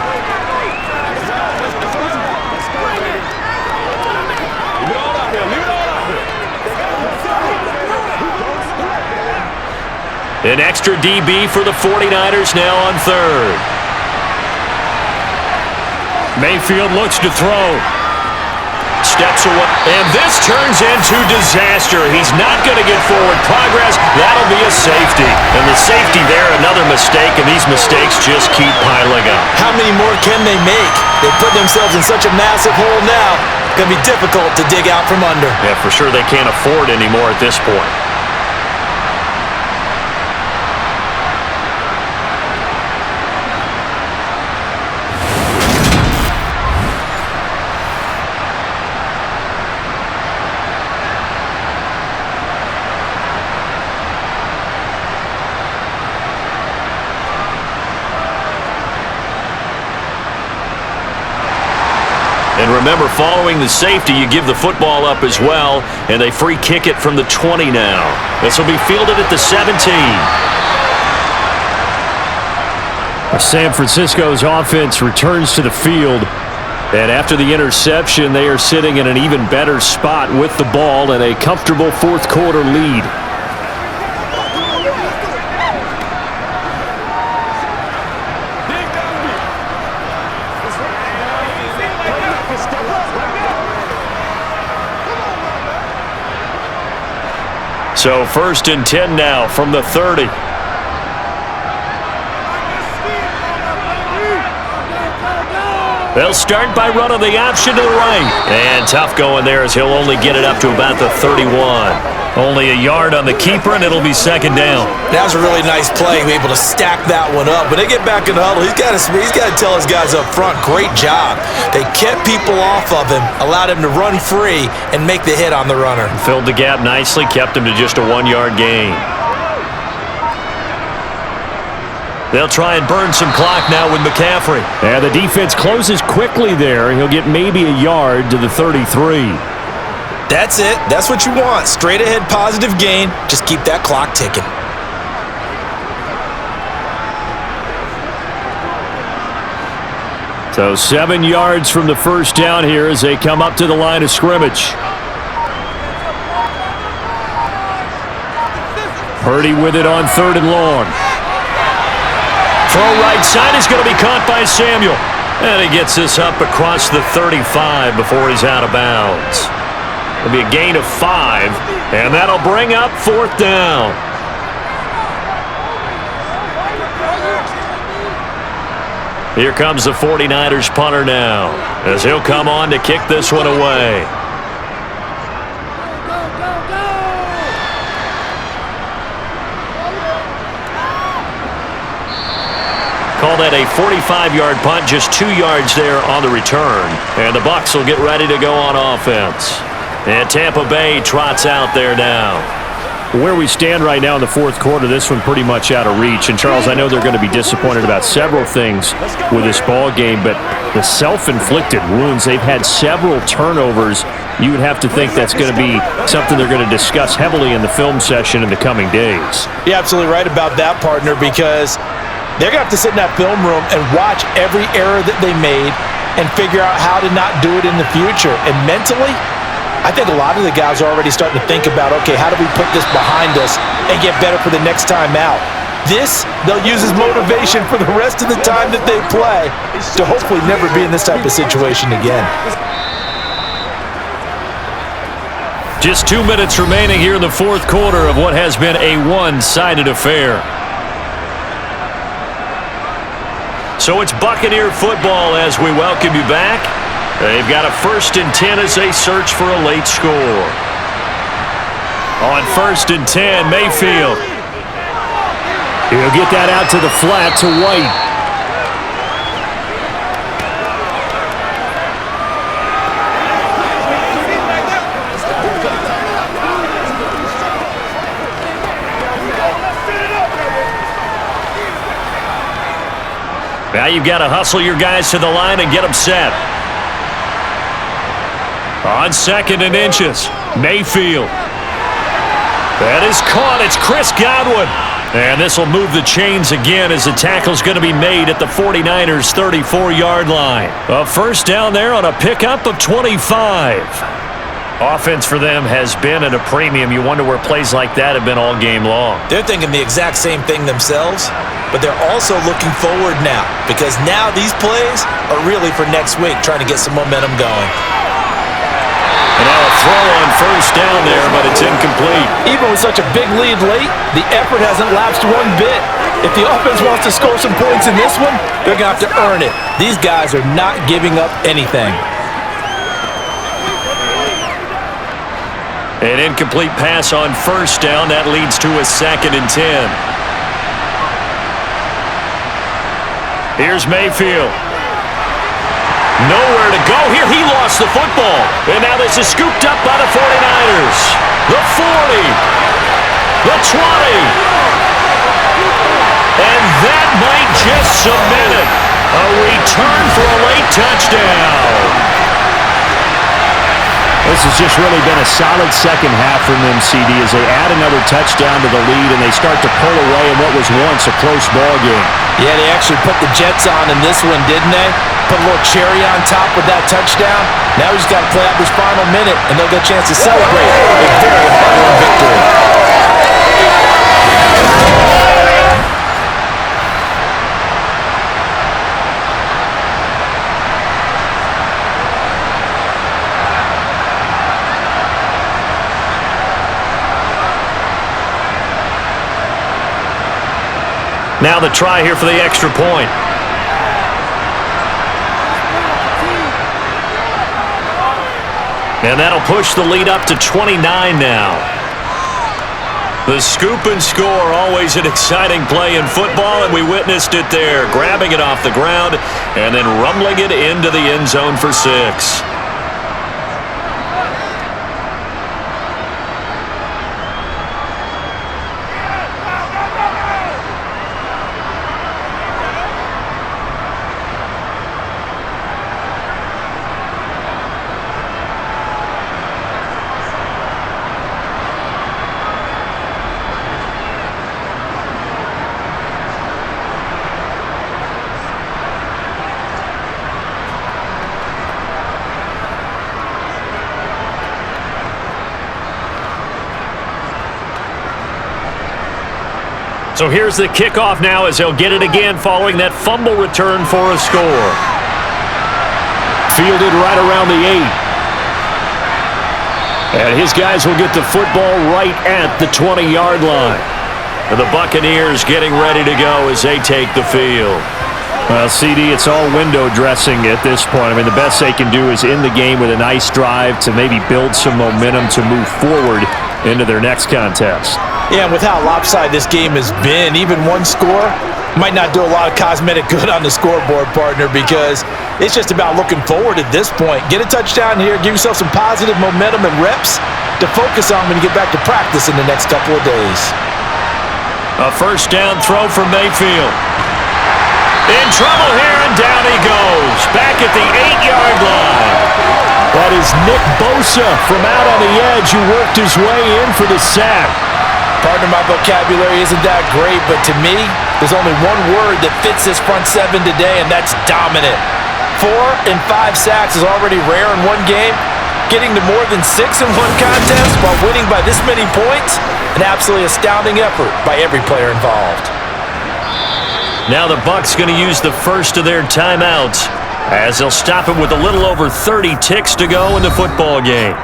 An extra DB for the 49ers now on 3rd. Mayfield looks to throw. Steps away, and this turns into disaster. He's not going to get forward progress. That'll be a safety. And the safety there, another mistake, and these mistakes just keep piling up. How many more can they make? They put themselves in such a massive hole now. It's going to be difficult to dig out from under. Yeah, for sure they can't afford any more at this point. And remember, following the safety, you give the football up as well, and they free kick it from the 20 now. This will be fielded at the 17. San Francisco's offense returns to the field. And after the interception, they are sitting in an even better spot with the ball and a comfortable fourth quarter lead. So 1st and 10 now from the 30. They'll start by running the option to the right. And tough going there as he'll only get it up to about the 31. Only a yard on the keeper, and it'll be 2nd down. That was a really nice play, able to stack that one up. When they get back in the huddle, he's got to tell his guys up front, great job. They kept people off of him, allowed him to run free, and make the hit on the runner. Filled the gap nicely, kept him to just a 1-yard gain. They'll try and burn some clock now with McCaffrey. And the defense closes quickly there. He'll get maybe a yard to the 33. That's it. That's what you want. Straight ahead positive gain. Just keep that clock ticking. So 7 yards from the first down here as they come up to the line of scrimmage. Purdy with it on 3rd and long. Throw right side is going to be caught by Samuel. And he gets this up across the 35 before he's out of bounds. It'll be a gain of 5, and that'll bring up 4th down. Here comes the 49ers punter now, as he'll come on to kick this one away. Call that a 45-yard punt, just 2 yards there on the return. And the Bucs will get ready to go on offense. And Tampa Bay trots out there now. Where we stand right now in the fourth quarter, this one pretty much out of reach. And, Charles, I know they're going to be disappointed about several things with this ball game, but the self-inflicted wounds, they've had several turnovers. You would have to think that's going to be something they're going to discuss heavily in the film session in the coming days. You're absolutely right about that, partner, because they're going to have to sit in that film room and watch every error that they made and figure out how to not do it in the future. And mentally, I think a lot of the guys are already starting to think about, okay, how do we put this behind us and get better for the next time out? This, they'll use as motivation for the rest of the time that they play to hopefully never be in this type of situation again. Just 2 minutes remaining here in the fourth quarter of what has been a one-sided affair. So it's Buccaneer football as we welcome you back. They've got a 1st and 10 as they search for a late score. On 1st and 10, Mayfield. He'll get that out to the flat to White. Now you've got to hustle your guys to the line and get them set. On 2nd and inches, Mayfield. That is caught. It's Chris Godwin. And this will move the chains again as the tackle's going to be made at the 49ers' 34-yard line. A 1st down there on a pickup of 25. Offense for them has been at a premium. You wonder where plays like that have been all game long. They're thinking the exact same thing themselves, but they're also looking forward now because now these plays are really for next week, trying to get some momentum going. And now a throw on 1st down there, but it's incomplete. Even with such a big lead late, the effort hasn't lapsed one bit. If the offense wants to score some points in this one, they're going to have to earn it. These guys are not giving up anything. An incomplete pass on 1st down. That leads to a 2nd and 10. Here's Mayfield. Nowhere to go here. He lost the football. And now this is scooped up by the 49ers. The 40. The 20. And that might just cement it. A return for a late touchdown. This has just really been a solid second half from them, CD, as they add another touchdown to the lead and they start to pull away in what was once a close ball game. Yeah, they actually put the Jets on in this one, didn't they? Put a little cherry on top with that touchdown. Now he's got to play out this final minute, and they'll get a chance to celebrate a very hard-won victory. Now the try here for the extra point. And that'll push the lead up to 29 now. The scoop and score, always an exciting play in football, and we witnessed it there, grabbing it off the ground and then rumbling it into the end zone for 6. So here's the kickoff now as they'll get it again following that fumble return for a score. Fielded right around the 8. And his guys will get the football right at the 20-yard line. And the Buccaneers getting ready to go as they take the field. Well, CD, it's all window dressing at this point. I mean, the best they can do is end the game with a nice drive to maybe build some momentum to move forward into their next contest. Yeah, and with how lopsided this game has been, even one score might not do a lot of cosmetic good on the scoreboard, partner, because it's just about looking forward at this point. Get a touchdown here, give yourself some positive momentum and reps to focus on when you get back to practice in the next couple of days. A first down throw from Mayfield. In trouble here, and down he goes. Back at the 8-yard line. That is Nick Bosa from out on the edge who worked his way in for the sack. Partner, my vocabulary isn't that great, but to me, there's only one word that fits this front seven today, and that's dominant. 4 and 5 sacks is already rare in one game. Getting to more than 6 in one contest while winning by this many points, an absolutely astounding effort by every player involved. Now the Bucs going to use the first of their timeouts as they'll stop it with a little over 30 ticks to go in the football game.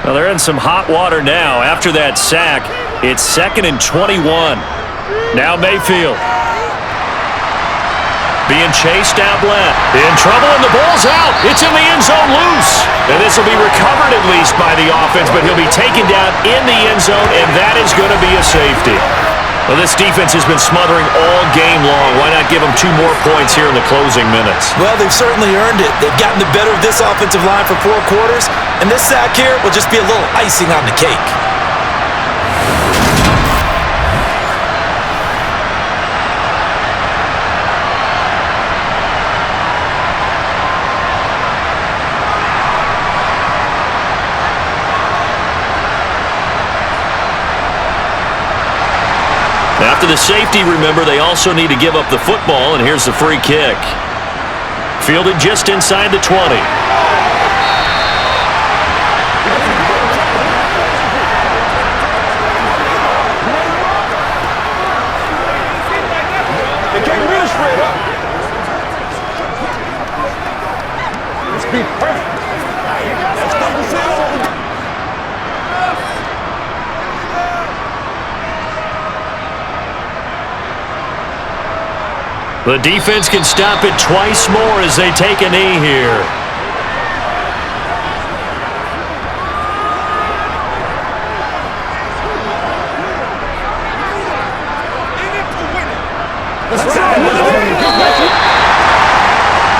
Well, they're in some hot water now. After that sack, it's 2nd and 21. Now Mayfield. Being chased out left. In trouble, and the ball's out. It's in the end zone loose. And this will be recovered at least by the offense, but he'll be taken down in the end zone, and that is going to be a safety. Well, this defense has been smothering all game long. Why not give them 2 more points here in the closing minutes? Well, they've certainly earned it. They've gotten the better of this offensive line for 4 quarters, and this sack here will just be a little icing on the cake. After the safety, remember, they also need to give up the football, and here's the free kick. Fielded just inside the 20. They came real straight up. Let's be perfect. Let's focus in on what we do. The defense can stop it twice more as they take a knee here.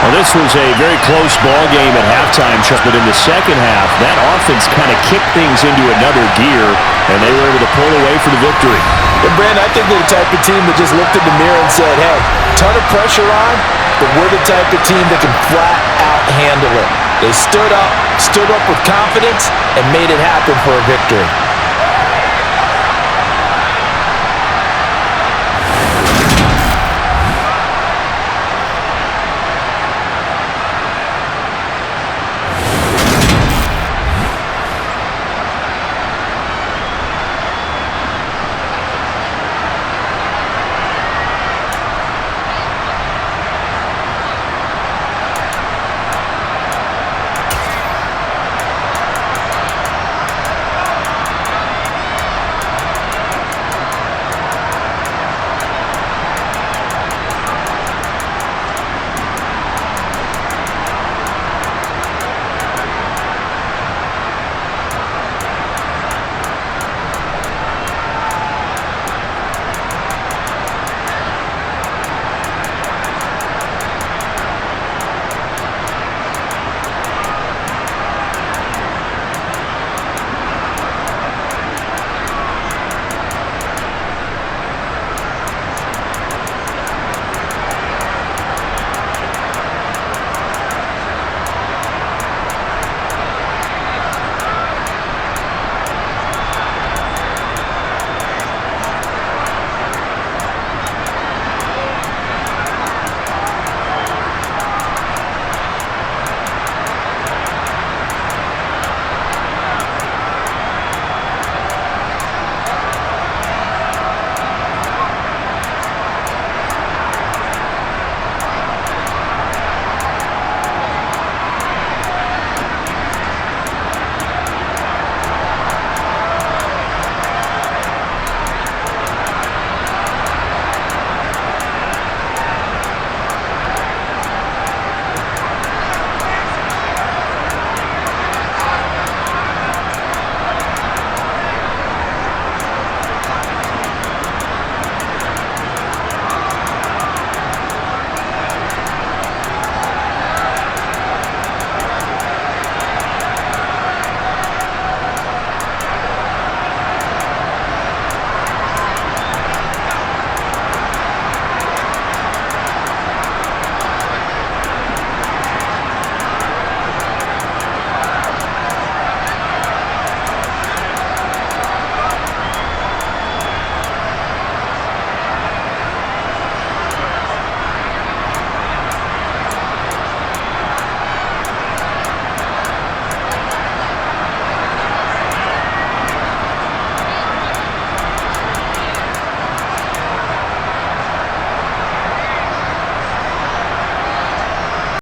Well, this was a very close ball game at halftime, Chuck, but in the second half, that offense kind of kicked things into another gear, and they were able to pull away for the victory. And Brandon, I think they're the type of team that just looked in the mirror and said, hey, ton of pressure on, but we're the type of team that can flat out handle it. They stood up with confidence, and made it happen for a victory.